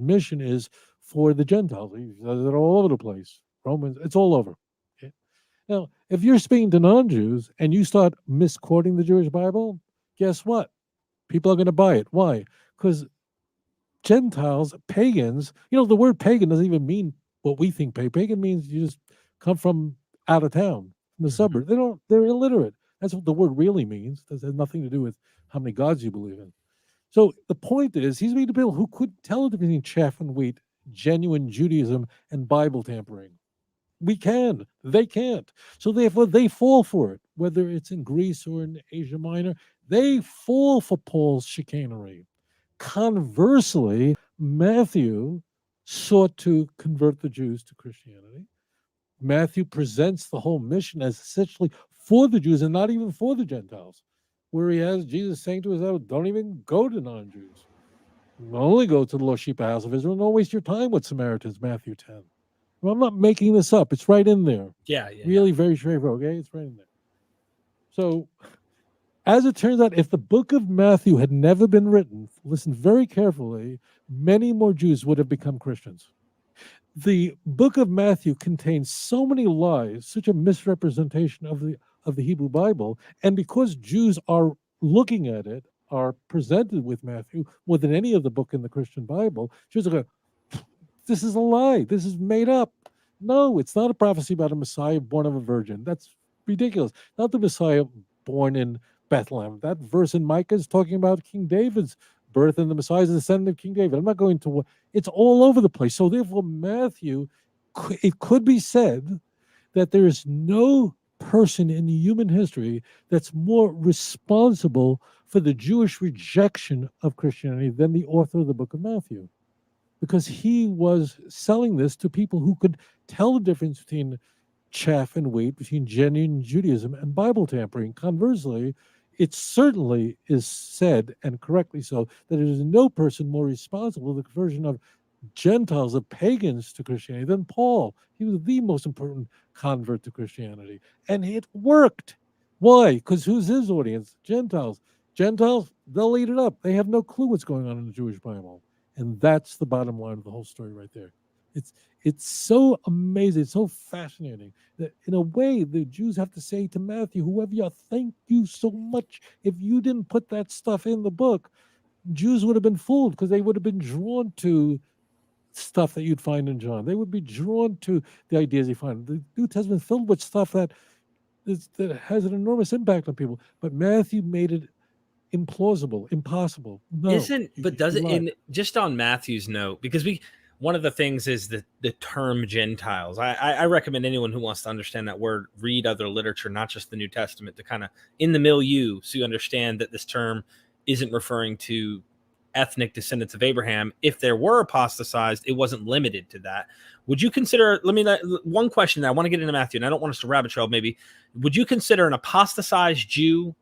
mission is for the Gentiles. He says it all over the place. Romans, it's all over. Okay? Now, if you're speaking to non-Jews and you start misquoting the Jewish Bible, guess what? People are going to buy it. Why? Because Gentiles, pagans, the word pagan doesn't even mean what we think pagan means. You just come from out of town, from the suburbs. They're illiterate. That's what the word really means. It has nothing to do with how many gods you believe in. So the point is, he's meeting people who could tell the difference between chaff and wheat, genuine Judaism and Bible tampering. We can. They can't. So therefore, they fall for it, whether it's in Greece or in Asia Minor. They fall for Paul's chicanery. Conversely, Matthew sought to convert the Jews to Christianity. Matthew presents the whole mission as essentially for the Jews and not even for the Gentiles, where he has Jesus saying to his disciples, don't even go to non-Jews. Only go to the lost sheep of the house of Israel. Don't waste your time with Samaritans, Matthew 10. Well, I'm not making this up. It's right in there. Yeah. Really very straightforward, okay? It's right in there. So, as it turns out, if the book of Matthew had never been written, listen very carefully, many more Jews would have become Christians. The book of Matthew contains so many lies, such a misrepresentation of the Hebrew Bible, and because Jews are looking at it, are presented with Matthew more than any other book in the Christian Bible, Jews are going, this is a lie. This is made up. No, it's not a prophecy about a Messiah born of a virgin. That's ridiculous. Not the Messiah born in Bethlehem. That verse in Micah is talking about King David's birth, and the Messiah is the descendant of King David. I'm not going to. It's all over the place. So therefore, Matthew, it could be said that there is no person in human history that's more responsible for the Jewish rejection of Christianity than the author of the book of Matthew, because he was selling this to people who could tell the difference between chaff and wheat, between genuine Judaism and Bible tampering. Conversely, it certainly is said, and correctly so, that there is no person more responsible for the conversion of Gentiles, of pagans to Christianity than Paul. He was the most important convert to Christianity. And it worked. Why? Because who's his audience? Gentiles. Gentiles, they'll eat it up. They have no clue what's going on in the Jewish Bible. And that's the bottom line of the whole story right there. It's so amazing, it's so fascinating that in a way the Jews have to say to Matthew, whoever you are, thank you so much. If you didn't put that stuff in the book, Jews would have been fooled because they would have been drawn to stuff that you'd find in John. They would be drawn to the ideas you find. The New Testament is filled with stuff that has an enormous impact on people. But Matthew made it implausible, impossible. No, does it in just on Matthew's note, because one of the things is the term Gentiles. I recommend anyone who wants to understand that word read other literature, not just the New Testament, to kind of in the milieu, so you understand that this term isn't referring to ethnic descendants of Abraham. If there were apostatized, it wasn't limited to that. Would you consider, one question that I want to get into Matthew, and I don't want us to rabbit trail maybe, would you consider an apostatized Jew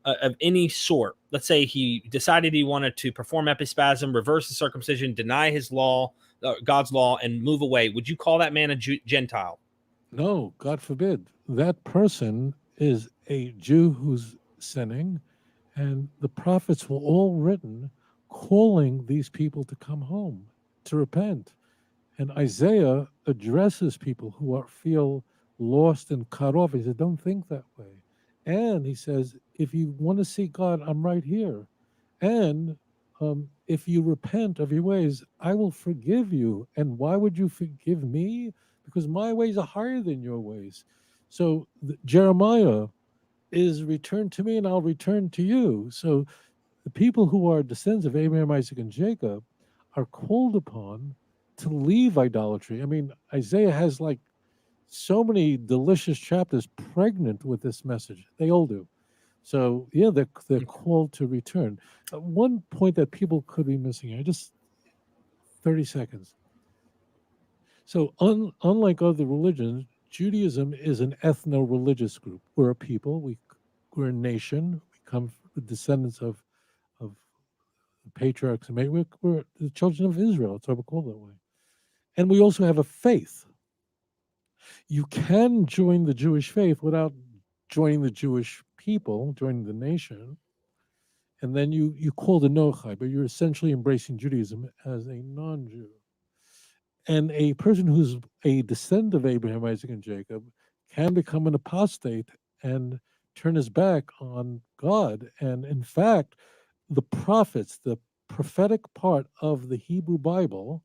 of any sort, let's say he decided he wanted to perform epispasm, reverse the circumcision, deny his law, God's law, and move away, would you call that man a Gentile? No, God forbid. That person is a Jew who's sinning, and the prophets were all written calling these people to come home, to repent. And Isaiah addresses people who feel lost and cut off. He said, don't think that way. And he says, if you want to see God, I'm right here. And if you repent of your ways, I will forgive you. And why would you forgive me? Because my ways are higher than your ways. So Jeremiah is return to me and I'll return to you. So the people who are descendants of Abraham, Isaac, and Jacob are called upon to leave idolatry. I mean, Isaiah has like so many delicious chapters pregnant with this message. They all do. So yeah, they're called to return. One point that people could be missing here, just 30 seconds. So unlike other religions, Judaism is an ethno-religious group. We're a people. We're a nation. We come from descendants of patriarchs. We're the children of Israel. That's why we're called that way. And we also have a faith. You can join the Jewish faith without joining the Jewish people, joining the nation, and then you call the Noachai, but you're essentially embracing Judaism as a non-Jew. And a person who's a descendant of Abraham, Isaac, and Jacob can become an apostate and turn his back on God. And in fact, the prophets, the prophetic part of the Hebrew Bible,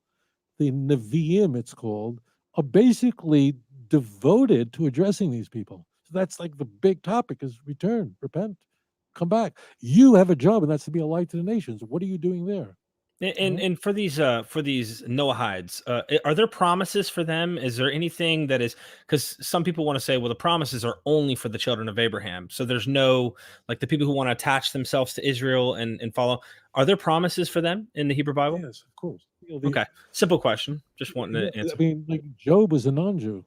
the Nevi'im it's called, are basically devoted to addressing these people. So that's like the big topic is return, repent, come back. You have a job, and that's to be a light to the nations. What are you doing there? And for these Noahides, are there promises for them? Is there anything that is, because some people want to say, well, the promises are only for the children of Abraham. So there's no, like, the people who want to attach themselves to Israel and follow. Are there promises for them in the Hebrew Bible? Yes, of course. Okay, simple question. Just wanting to answer. I mean, like Job was a non-Jew.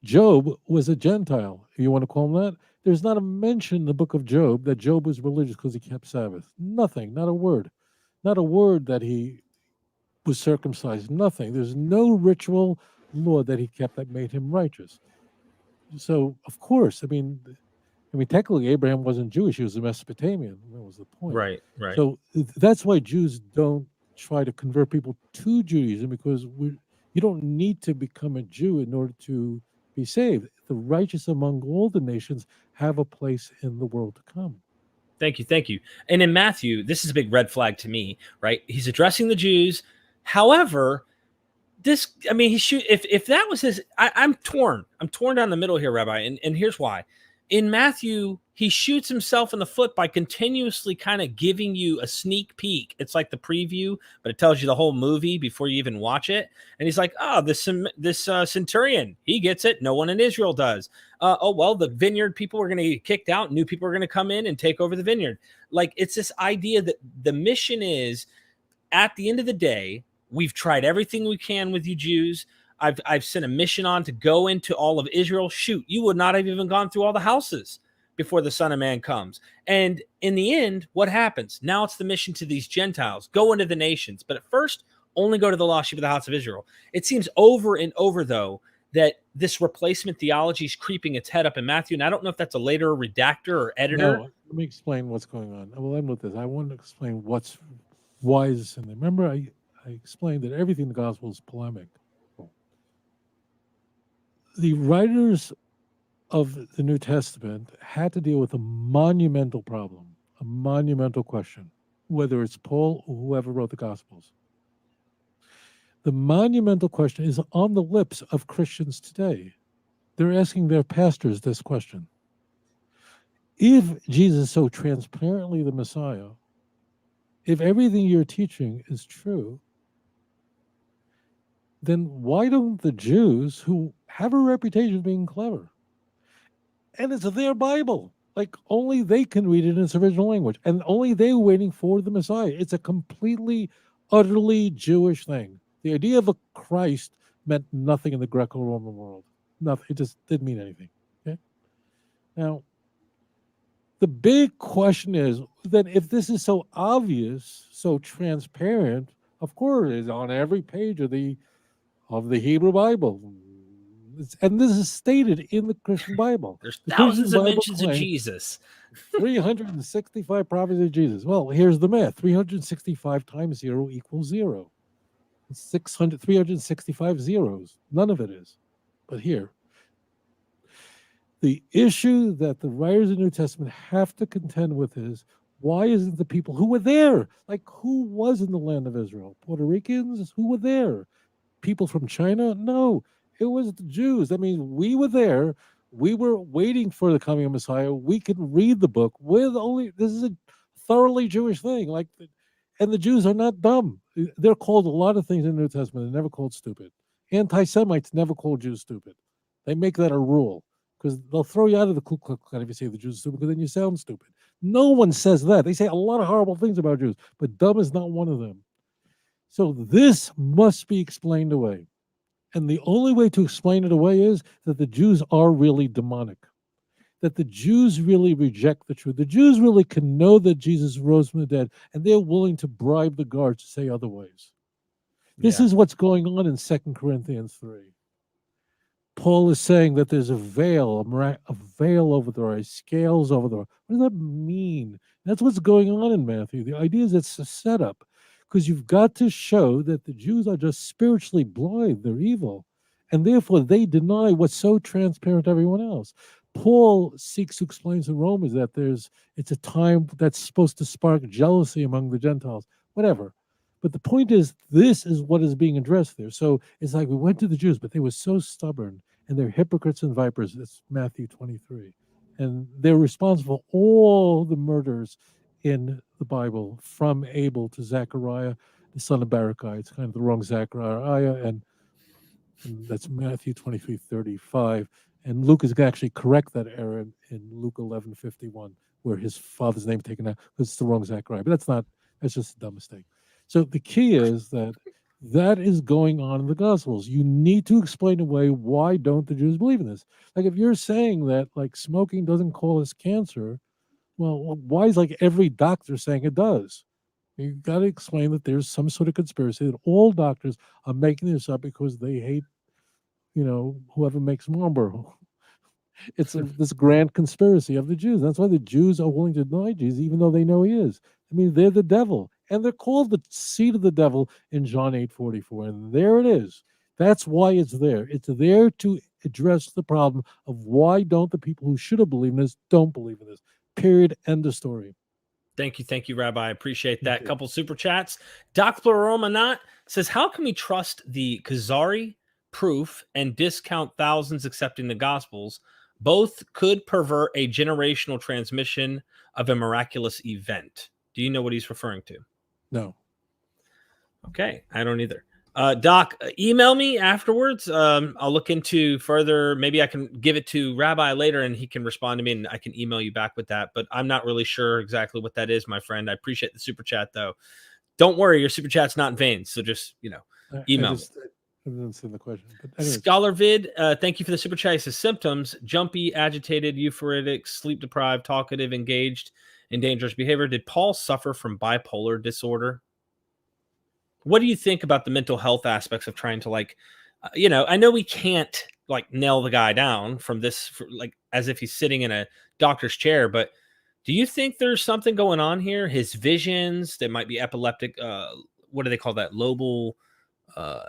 Job was a Gentile, if you want to call him that. There's not a mention in the book of Job that Job was religious because he kept Sabbath. Nothing, not a word. Not a word that he was circumcised. Nothing. There's no ritual law that he kept that made him righteous. So, of course, I mean, technically Abraham wasn't Jewish; he was a Mesopotamian. That was the point. Right. So that's why Jews don't try to convert people to Judaism, because you don't need to become a Jew in order to be saved. The righteous among all the nations have a place in the world to come. Thank you. And in Matthew, this is a big red flag to me, right? He's addressing the Jews. However, if that was his, I'm torn. I'm torn down the middle here, Rabbi. And here's why. In Matthew, he shoots himself in the foot by continuously kind of giving you a sneak peek. It's like the preview, but it tells you the whole movie before you even watch it. And he's like, oh, this centurion, he gets it. No one in Israel does. The vineyard people are going to get kicked out. New people are going to come in and take over the vineyard. Like, it's this idea that the mission is, at the end of the day, we've tried everything we can with you Jews. I've sent a mission on to go into all of Israel. Shoot, you would not have even gone through all the houses before the Son of Man comes. And in the end, what happens? Now it's the mission to these Gentiles. Go into the nations. But at first, only go to the lost sheep of the house of Israel. It seems over and over, though, that this replacement theology is creeping its head up in Matthew. And I don't know if that's a later redactor or editor. No, let me explain what's going on. I will end with this. I want to explain why is this in there. Remember, I explained that everything in the gospel is polemic. The writers of the New Testament had to deal with a monumental problem, a monumental question, whether it's Paul or whoever wrote the Gospels. The monumental question is on the lips of Christians today. They're asking their pastors this question. If Jesus is so transparently the Messiah, if everything you're teaching is true, then why don't the Jews, who have a reputation of being clever, and it's their Bible, like only they can read it in its original language, and only they're waiting for the Messiah. It's a completely, utterly Jewish thing. The idea of a Christ meant nothing in the Greco-Roman world. Nothing. It just didn't mean anything. Okay? Now, the big question is that if this is so obvious, so transparent, of course it's on every page of the Hebrew Bible. And this is stated in the Christian Bible. There's the thousands of mentions of Jesus. 365 prophecies of Jesus. Well, here's the math. 365 times 0 equals 0. 365 zeros. None of it is. But here, the issue that the writers of the New Testament have to contend with is, why isn't the people who were there, like who was in the land of Israel? Puerto Ricans? Who were there? People from China? No, it was the Jews. I mean, we were there. We were waiting for the coming of Messiah. We can read the book with this is a thoroughly Jewish thing. And the Jews are not dumb. They're called a lot of things in the New Testament. They're never called stupid. Anti-Semites never call Jews stupid. They make that a rule, because they'll throw you out of the Ku Klux Klan if you say the Jews are stupid, because then you sound stupid. No one says that. They say a lot of horrible things about Jews, but dumb is not one of them. So this must be explained away. And the only way to explain it away is that the Jews are really demonic, that the Jews really reject the truth. The Jews really can know that Jesus rose from the dead, and they're willing to bribe the guards to say otherwise. This is what's going on in 2 Corinthians 3. Paul is saying that there's a veil over their eyes, scales over their eyes. What does that mean? That's what's going on in Matthew. The idea is it's a setup, because you've got to show that the Jews are just spiritually blind. They're evil. And therefore, they deny what's so transparent to everyone else. Paul seeks to explain to Romans that it's a time that's supposed to spark jealousy among the Gentiles, whatever. But the point is, this is what is being addressed there. So it's like we went to the Jews, but they were so stubborn, and they're hypocrites and vipers. That's Matthew 23. And they're responsible for all the murders in the Bible, from Abel to Zechariah. the son of Barakai. It's kind of the wrong Zechariah, and that's Matthew 23:35. And Luke is going to actually correct that error in Luke 11:51, where his father's name taken out because it's the wrong Zechariah. But that's just a dumb mistake. So the key is that is going on in the Gospels. You need to explain away why don't the Jews believe in this. Like if you're saying that like smoking doesn't cause cancer, well, why is like every doctor saying it does? You got to explain that there's some sort of conspiracy that all doctors are making this up because they hate, whoever makes Marlboro. It's this grand conspiracy of the Jews. That's why the Jews are willing to deny Jesus, even though they know he is. I mean, they're the devil, and they're called the seed of the devil in John 8:44. And there it is. That's why it's there. It's there to address the problem of why don't the people who should have believed in this don't believe in this. Period. End of story. Thank you, Rabbi. I appreciate that. Couple super chats. Doc Ploromanat says, how can we trust the Kazari proof and discount thousands accepting the Gospels? Both could pervert a generational transmission of a miraculous event. Do you know what he's referring to? No. Okay, I don't either. Doc, email me afterwards. I'll look into further. Maybe I can give it to Rabbi later and he can respond to me and I can email you back with that. But I'm not really sure exactly what that is, my friend. I appreciate the super chat, though. Don't worry, your super chat's not in vain. So just, email me. I didn't see the question. Scholarvid, thank you for the super chat. It says symptoms: jumpy, agitated, euphoric, sleep deprived, talkative, engaged in dangerous behavior. Did Paul suffer from bipolar disorder? What do you think about the mental health aspects of trying to I know we can't nail the guy down from this, as if he's sitting in a doctor's chair, but do you think there's something going on here? His visions, there might be epileptic, what do they call that? Lobal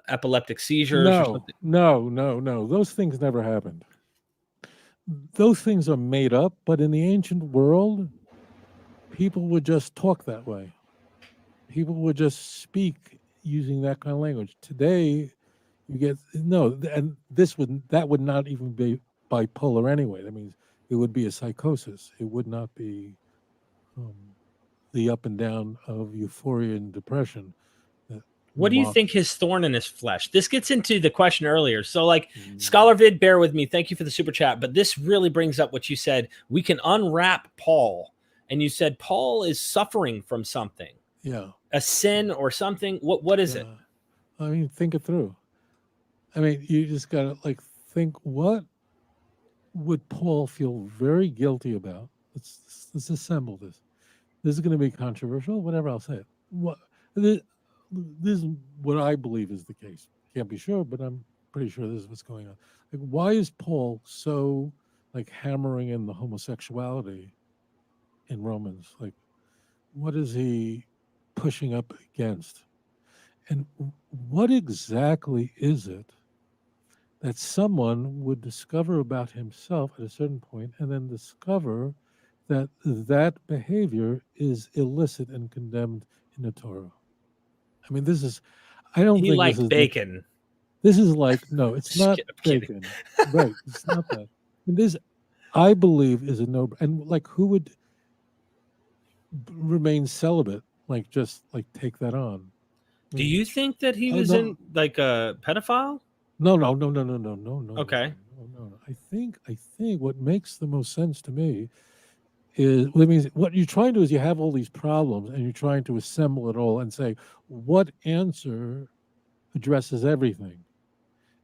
epileptic seizures or something? No. Those things never happened. Those things are made up, but in the ancient world, people would just talk that way. People would just speak using that kind of language. Today, you get and that would not even be bipolar anyway. That means it would be a psychosis. It would not be the up and down of euphoria and depression. What do you think his thorn in his flesh? This gets into the question earlier. So, Scholar Vid, bear with me. Thank you for the super chat. But this really brings up what you said. We can unwrap Paul. And you said Paul is suffering from something. Yeah. A sin or something. What is it? I mean, think it through. I mean, you just got to think, what would Paul feel very guilty about? Let's assemble this. This is going to be controversial. Whatever, I'll say it. This is what I believe is the case. Can't be sure, but I'm pretty sure this is what's going on. Why is Paul so hammering in the homosexuality in Romans? What is he pushing up against? And what exactly is it that someone would discover about himself at a certain point and then discover that that behavior is illicit and condemned in the Torah? I mean, I don't think liked this is bacon. This is no, it's not bacon. Right, it's not that. This, I believe, is a no. And who would remain celibate? Just take that on. Do you think that he was in a pedophile? No. Okay. No. I think what makes the most sense to me is what you're trying to do is you have all these problems and you're trying to assemble it all and say what answer addresses everything.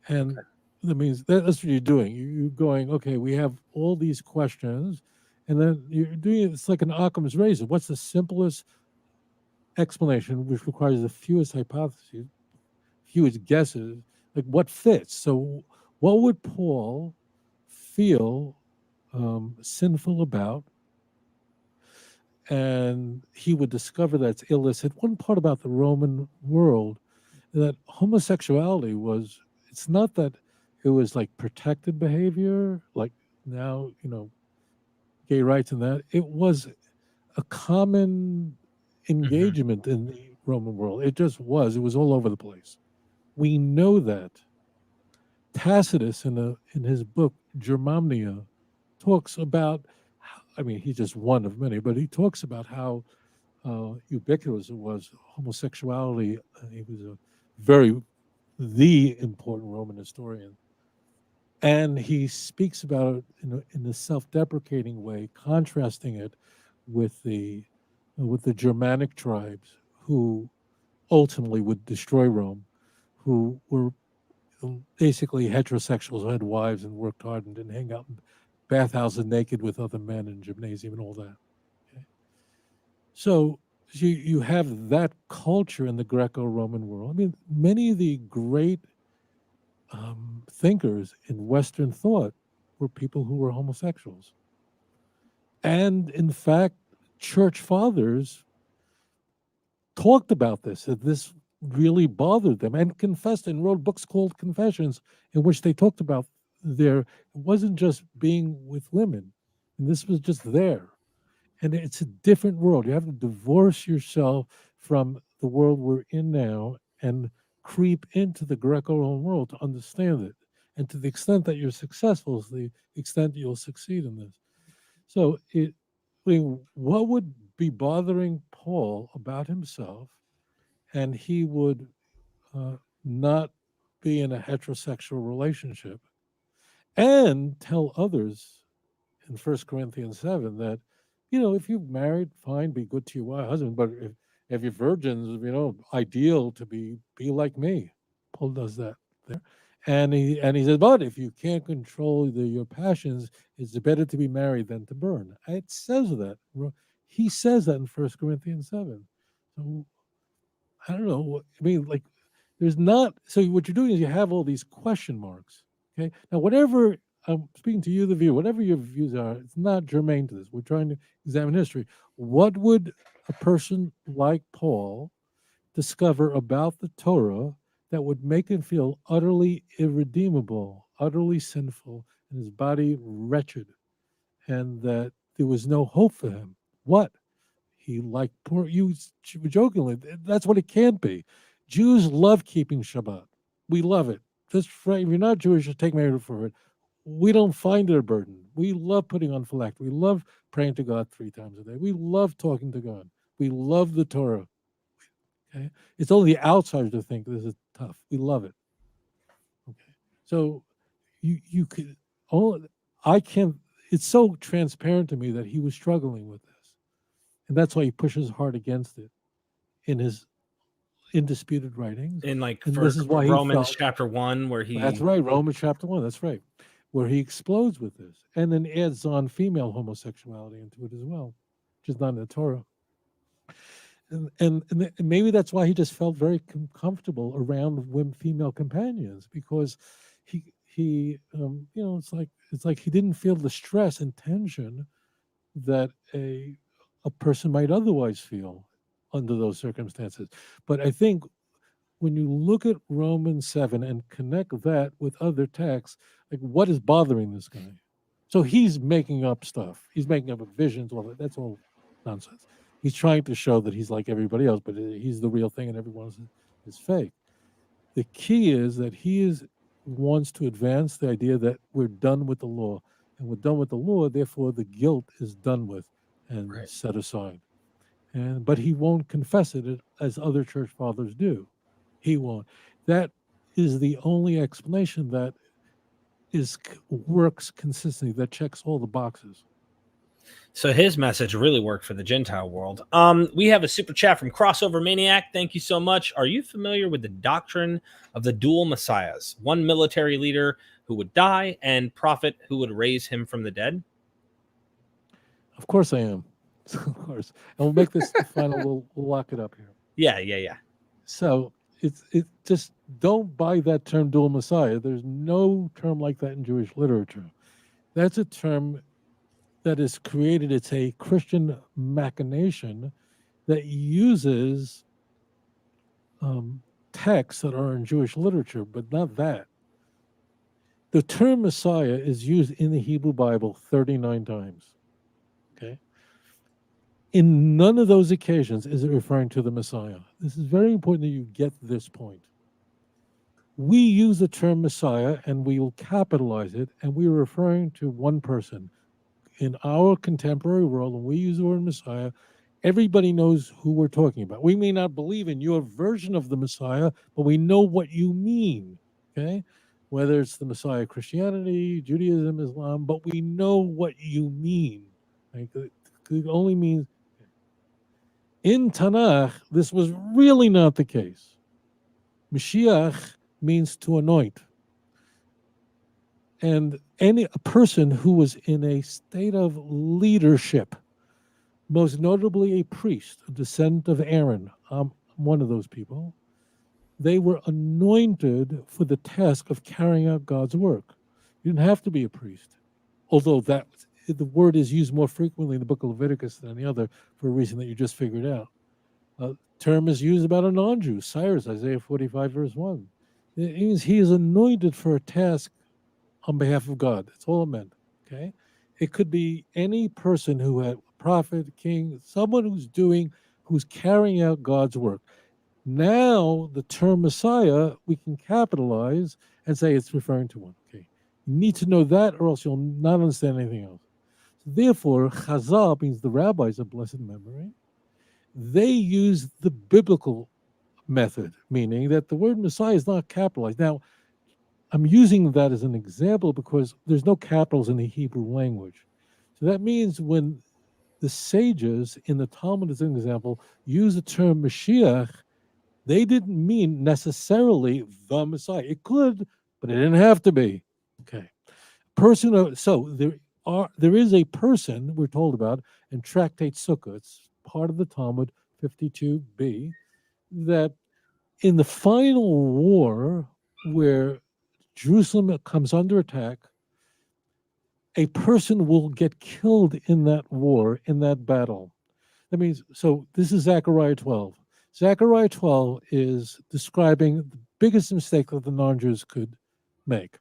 And that means that's what you're doing. You're going, okay, we have all these questions, and then you're doing it. It's like an Occam's razor. What's the simplest explanation, which requires the fewest hypotheses, fewest guesses? What fits? So, what would Paul feel sinful about? And he would discover that's illicit. One part about the Roman world, that homosexuality it's not that it was protected behavior, now, gay rights and that. It was a common engagement in the Roman world. It just was. It was all over the place. We know that. Tacitus, in his book talks about, he's just one of many, but he talks about how ubiquitous it was. Homosexuality, he was the important Roman historian. And he speaks about it in a self-deprecating way, contrasting it with the Germanic tribes who ultimately would destroy Rome, who were basically heterosexuals who had wives and worked hard and didn't hang out in bathhouses naked with other men in gymnasium and all that. Okay? So you have that culture in the Greco-Roman world. I mean, many of the great thinkers in Western thought were people who were homosexuals. And in fact, church fathers talked about this, that this really bothered them, and confessed and wrote books called Confessions in which they talked about it wasn't just being with women, and this was just there. And it's a different world. You have to divorce yourself from the world we're in now and creep into the Greco-Roman world to understand it. And to the extent that you're successful is the extent you'll succeed in this. So what would be bothering Paul about himself, and he would not be in a heterosexual relationship and tell others in 1 Corinthians 7 that, if you're married, fine, be good to your husband, but if you're virgins, ideal to be like me. Paul does that there. And he says, but if you can't control your passions, it's better to be married than to burn. It says that. He says that in 1 Corinthians 7. So I don't know. I mean, like, there's not. So what you're doing is you have all these question marks. Okay. Now, whatever I'm speaking to you, the viewer, whatever your views are, it's not germane to this. We're trying to examine history. What would a person like Paul discover about the Torah that would make him feel utterly irredeemable, utterly sinful, and his body wretched, and that there was no hope for him? What? He liked poor you jokingly. That's what it can't be. Jews love keeping Shabbat. We love it. If you're not Jewish, just take my word for it. We don't find it a burden. We love putting on phylactery. We love praying to God 3 times a day. We love talking to God. We love the Torah. Okay, it's only the outsiders that think this is tough. We love it. Okay, so you could. Oh, I can't. It's so transparent to me that he was struggling with this, and that's why he pushes hard against it in his indisputed writings. In like And for this is why he Romans felt. chapter 1, where That's he right, Romans chapter 1. That's right, where he explodes with this, and then adds on female homosexuality into it as well, which is not in the Torah. And maybe that's why he just felt very comfortable around women, female companions, because it's like he didn't feel the stress and tension that a person might otherwise feel under those circumstances. But I think when you look at Romans 7 and connect that with other texts, like, what is bothering this guy? So he's making up stuff. He's making up visions. All that. That's all nonsense. He's trying to show that he's like everybody else, but he's the real thing and everyone else is fake. The key is that wants to advance the idea that we're done with the law. And we're done with the law, therefore the guilt is done with and right. set aside. But he won't confess it as other church fathers do. He won't. That is the only explanation that works consistently, that checks all the boxes. So his message really worked for the Gentile world. We have a super chat from Crossover Maniac. Thank you so much. Are you familiar with the doctrine of the dual messiahs? One military leader who would die and prophet who would raise him from the dead? Of course I am. Of course. And we'll make this the final. We'll lock it up here. Yeah. So it just don't buy that term dual messiah. There's no term like that in Jewish literature. That's a term that is created. It's a Christian machination that uses texts that are in Jewish literature, but not that. The term Messiah is used in the Hebrew Bible 39 times. Okay. In none of those occasions is it referring to the Messiah. This is very important that you get this point. We use the term Messiah and we will capitalize it, and we are referring to one person. In our contemporary world, when we use the word Messiah, Everybody knows who we're talking about. We may not believe in your version of the Messiah, but we know what you mean. Okay, whether it's the Messiah of Christianity, Judaism, Islam, but we know what you mean. Like, it only means in Tanakh, this was really not the case. Mashiach means to anoint. And a person who was in a state of leadership, most notably a priest, a descendant of Aaron, I'm one of those people, they were anointed for the task of carrying out God's work. You didn't have to be a priest, although the word is used more frequently in the book of Leviticus than any other for a reason that you just figured out. Term is used about a non-Jew, Cyrus, Isaiah 45, verse 1. It means he is anointed for a task on behalf of God. That's all it meant. Okay? It could be any person who had a prophet, king, someone who's carrying out God's work. Now the term Messiah we can capitalize and say it's referring to one. Okay. You need to know that or else you'll not understand anything else. So therefore, Chazal means the rabbis of blessed memory. They use the biblical method, meaning that the word Messiah is not capitalized. Now, I'm using that as an example because there's no capitals in the Hebrew language. So that means when the sages in the Talmud, as an example, use the term Mashiach, they didn't mean necessarily the Messiah. It could, but it didn't have to be. Okay. So there is a person we're told about in Tractate Sukkah. It's part of the Talmud 52b that in the final war where Jerusalem comes under attack, a person will get killed in that war, in that battle. That means, so this is Zechariah 12. Zechariah 12 is describing the biggest mistake that the non-Jews could make.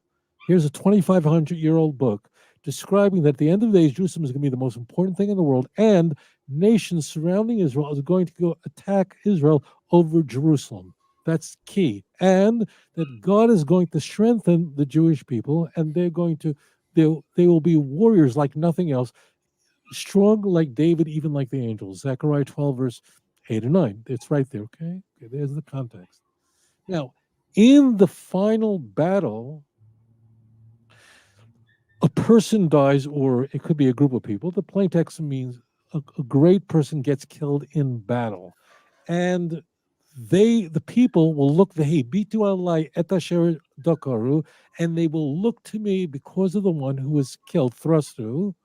Here's a 2,500-year-old book describing that at the end of the days, Jerusalem is going to be the most important thing in the world, and nations surrounding Israel is going to go attack Israel over Jerusalem. That's key. And that God is going to strengthen the Jewish people, and they will be warriors like nothing else, strong like David, even like the angels. Zechariah 12, verse 8 and 9. It's right there, okay? There's the context. Now, in the final battle, a person dies, or it could be a group of people. The plain text means a great person gets killed in battle. And the people will look, bitu alai et asher dakaru, and they will look to me because of the one who was killed, thrust through,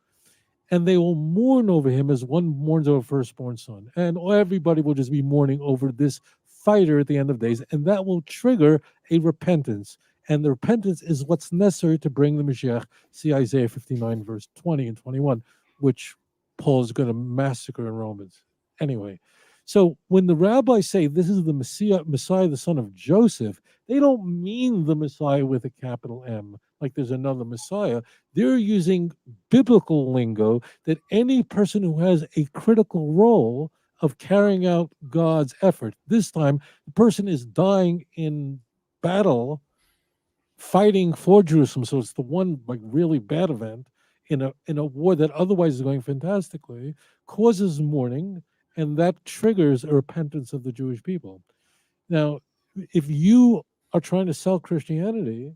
and they will mourn over him as one mourns over a firstborn son. And everybody will just be mourning over this fighter at the end of days, and that will trigger a repentance. And the repentance is what's necessary to bring the Mashiach. See Isaiah 59, verse 20 and 21, which Paul is going to massacre in Romans. Anyway, so when the rabbis say this is the Messiah, the son of Joseph, they don't mean the Messiah with a capital M, like there's another Messiah. They're using biblical lingo that any person who has a critical role of carrying out God's effort, this time the person is dying in battle, fighting for Jerusalem. So it's the one like really bad event in a war that otherwise is going fantastically, causes mourning, and that triggers a repentance of the Jewish people. Now, if you are trying to sell Christianity,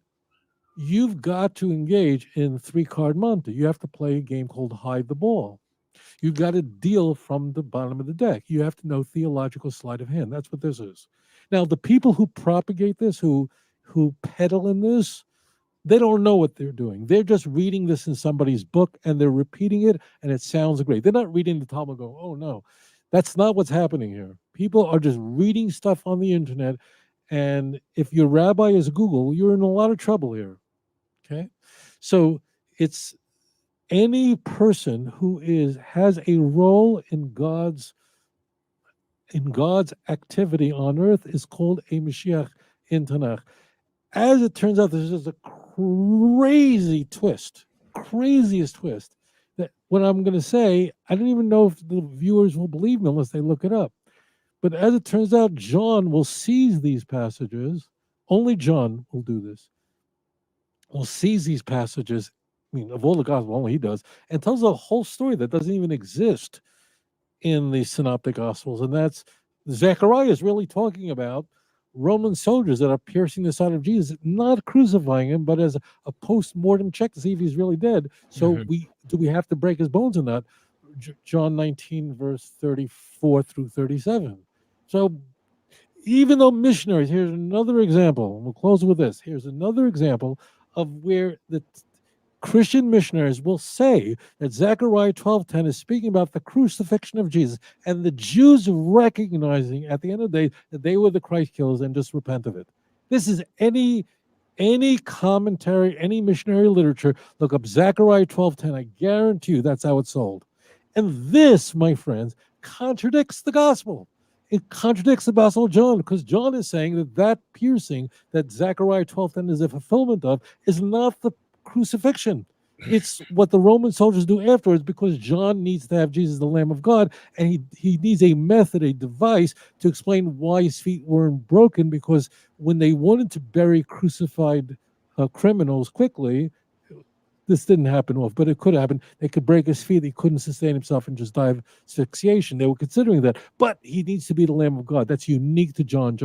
you've got to engage in three-card Monte. You have to play a game called hide the ball. You've got to deal from the bottom of the deck. You have to know theological sleight of hand. That's what this is. Now, the people who propagate this, who peddle in this, they don't know what they're doing. They're just reading this in somebody's book and they're repeating it, and it sounds great. They're not reading the Talmud going, oh no, that's not what's happening here. People are just reading stuff on the internet, and if your rabbi is Google, you're in a lot of trouble here. Okay, so it's any person who has a role in God's activity on earth is called a Mashiach in Tanakh. As it turns out, there's just a craziest twist. That what I'm going to say, I don't even know if the viewers will believe me unless they look it up. But as it turns out, John will seize these passages. Only John will do this. Will seize these passages. I mean, of all the gospel, only he does, and tells a whole story that doesn't even exist in the Synoptic Gospels, and that's Zechariah is really talking about Roman soldiers that are piercing the side of Jesus, not crucifying him, but as a post-mortem check to see if he's really dead. So we have to break his bones or not? John 19, verse 34 through 37. So even though missionaries, here's another example. We'll close with this. Here's another example of where the Christian missionaries will say that Zechariah 12:10 is speaking about the crucifixion of Jesus, and the Jews recognizing at the end of the day that they were the Christ killers and just repent of it. This is any commentary, any missionary literature. Look up Zechariah 12:10. I guarantee you that's how it's sold. And this, my friends, contradicts the gospel. It contradicts the gospel of John, because John is saying that piercing that Zechariah 12:10 is a fulfillment of is not the crucifixion. It's what the Roman soldiers do afterwards, because John needs to have Jesus, the Lamb of God, and he needs a method, a device to explain why his feet weren't broken, because when they wanted to bury crucified criminals quickly, this didn't happen off, but it could happen. They could break his feet. He couldn't sustain himself and just die of asphyxiation. They were considering that. But he needs to be the Lamb of God. That's unique to John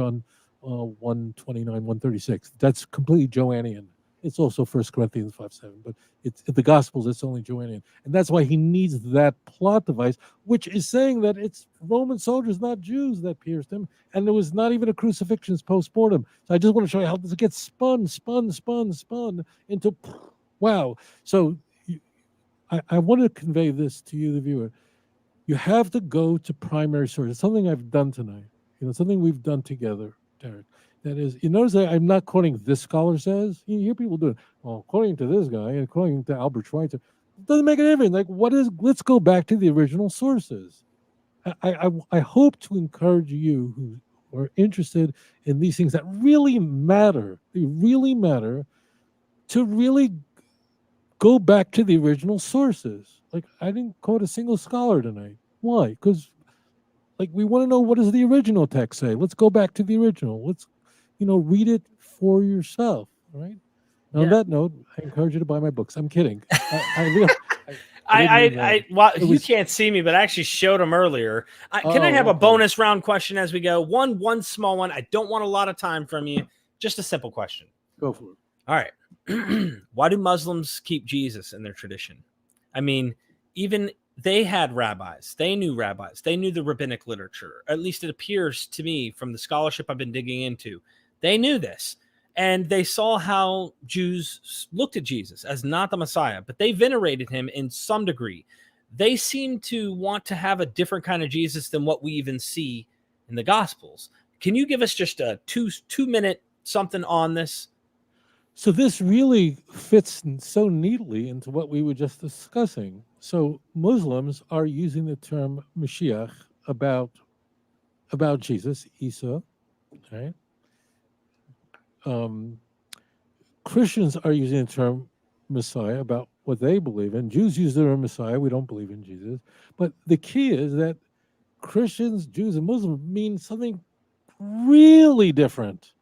129, 136. That's completely Joannian. It's also 1 Corinthians 5:7, but it's the Gospels, it's only Joannian. And that's why he needs that plot device, which is saying that it's Roman soldiers, not Jews, that pierced him. And there was not even a crucifixion post-mortem. So I just want to show you how this gets spun into... Wow. So I want to convey this to you, the viewer. You have to go to primary sources. Something I've done tonight, something we've done together, Derek. That is, you notice that I'm not quoting this scholar says. You hear people doing, well, according to this guy and according to Albert Schweitzer, it doesn't make a difference. Like, let's go back to the original sources. I hope to encourage you who are interested in these things that really matter. They really matter, to really go back to the original sources. Like, I didn't quote a single scholar tonight. Why? Because, we want to know, what does the original text say? Let's go back to the original. Let's, read it for yourself, right? On that note, I encourage you to buy my books. I'm kidding. You can't see me, but I actually showed them earlier. Can I have a bonus round question as we go? One small one. I don't want a lot of time from you. Just a simple question. Go for it. All right. Why do Muslims keep Jesus in their tradition? I mean, even they had rabbis. They knew rabbis. They knew the rabbinic literature. At least it appears to me from the scholarship I've been digging into. They knew this. And they saw how Jews looked at Jesus as not the Messiah, but they venerated him in some degree. They seem to want to have a different kind of Jesus than what we even see in the Gospels. Can you give us just a two-minute something on this? So this really fits so neatly into what we were just discussing. So Muslims are using the term Mashiach about Jesus, Isa, right? Christians are using the term Messiah about what they believe in. Jews use the term Messiah. We don't believe in Jesus. But the key is that Christians, Jews, and Muslims mean something really different.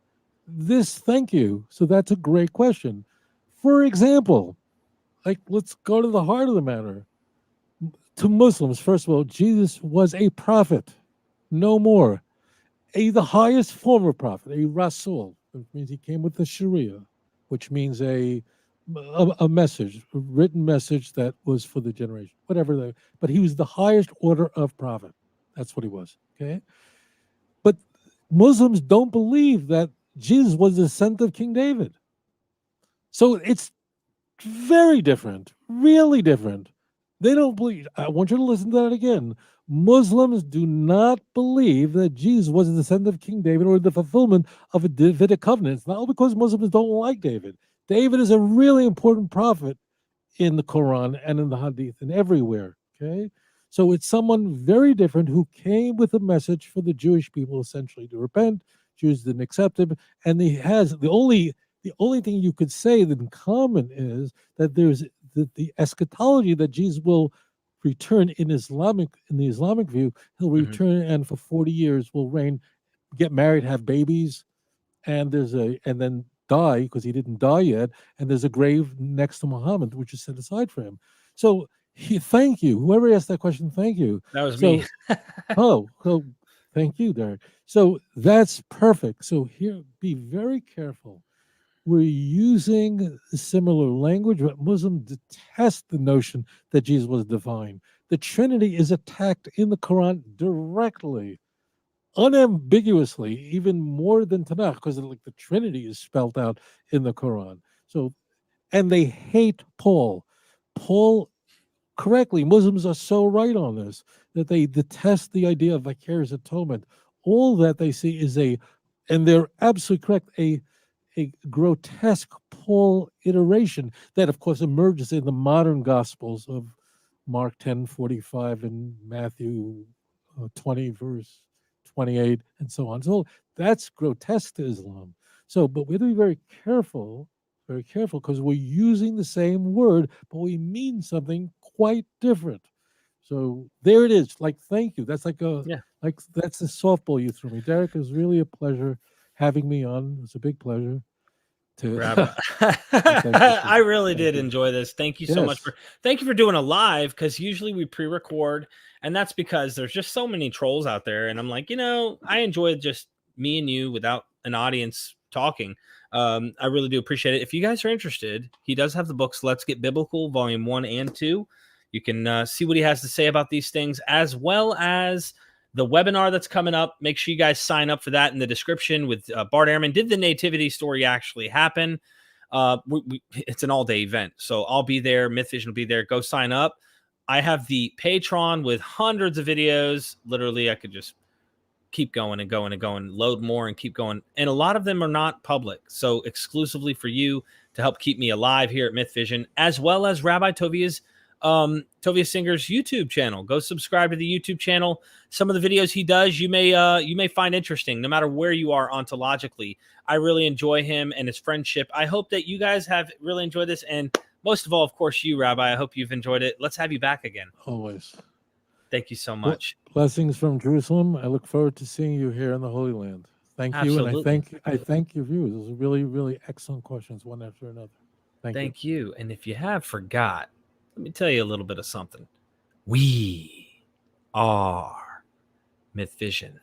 Thank you. So that's a great question. For example, let's go to the heart of the matter. To Muslims, first of all, Jesus was a prophet, no more. The highest form of prophet, a Rasul, which means he came with the Sharia, which means a message, a written message that was for the generation, whatever. But he was the highest order of prophet. That's what he was, okay? But Muslims don't believe that Jesus was the descendant of King David. So it's very different, really different. They don't believe. I want you to listen to that again. Muslims do not believe that Jesus was the descendant of King David or the fulfillment of a Davidic covenant. It's not because Muslims don't like David. David is a really important prophet in the Quran and in the Hadith and everywhere, okay? So it's someone very different who came with a message for the Jewish people, essentially, to repent. Jews didn't accept him. And he has the only thing you could say that in common is that there's the eschatology that Jesus will return in the Islamic view. He'll return and for 40 years will reign, get married, have babies, and then die because he didn't die yet. And there's a grave next to Muhammad, which is set aside for him. So Thank you. Whoever asked that question, thank you. That was So, me. so thank you, Derek. So that's perfect. So here, be very careful. We're using similar language, but Muslims detest the notion that Jesus was divine. The Trinity is attacked in the Quran directly, unambiguously, even more than Tanakh, because like the Trinity is spelled out in the Quran. So, and they hate Paul. Paul, correctly, Muslims are so right on this that they detest the idea of vicarious atonement. All that they see is and they're absolutely correct, a grotesque Paul iteration that, of course, emerges in the modern Gospels of Mark 10:45 and Matthew 20, verse 28, and so on. So that's grotesque to Islam. So, but we have to be very careful, because we're using the same word, but we mean something quite different. So there it is. Like, thank you. That's Yeah. that's the softball you threw me. Derek, it was really a pleasure having me on. It was a big pleasure to Rabbi. thank you, sir. I really Thank did you. enjoy this. Thank you so much Yes. for thank you for doing a live, because usually we pre-record, and that's because there's just so many trolls out there, and I'm like, I enjoy just me and you without an audience talking. I really do appreciate it. If you guys are interested, he does have the books Let's Get Biblical, volume 1 and 2. You can see what he has to say about these things, as well as the webinar that's coming up. Make sure you guys sign up for that in the description with Bart Ehrman. Did the nativity story actually happen? It's an all-day event, so I'll be there. MythVision will be there. Go sign up. I have the Patreon with hundreds of videos. Literally, I could just keep going and going and going, load more and keep going. And a lot of them are not public, so exclusively for you to help keep me alive here at MythVision, as well as Rabbi Tovia Singer's YouTube channel. Go subscribe to the YouTube channel. Some of the videos he does, you may find interesting, no matter where you are ontologically. I really enjoy him and his friendship. I hope that you guys have really enjoyed this, and most of all, of course, you, Rabbi. I hope you've enjoyed it. Let's have you back again. Always. Thank you so much. Blessings from Jerusalem. I look forward to seeing you here in the Holy Land. Thank you, and Absolutely. I thank your viewers. Those are really, really excellent questions, one after another. Thank you. Thank you. And if you have forgot, let me tell you a little bit of something. We are MythVision.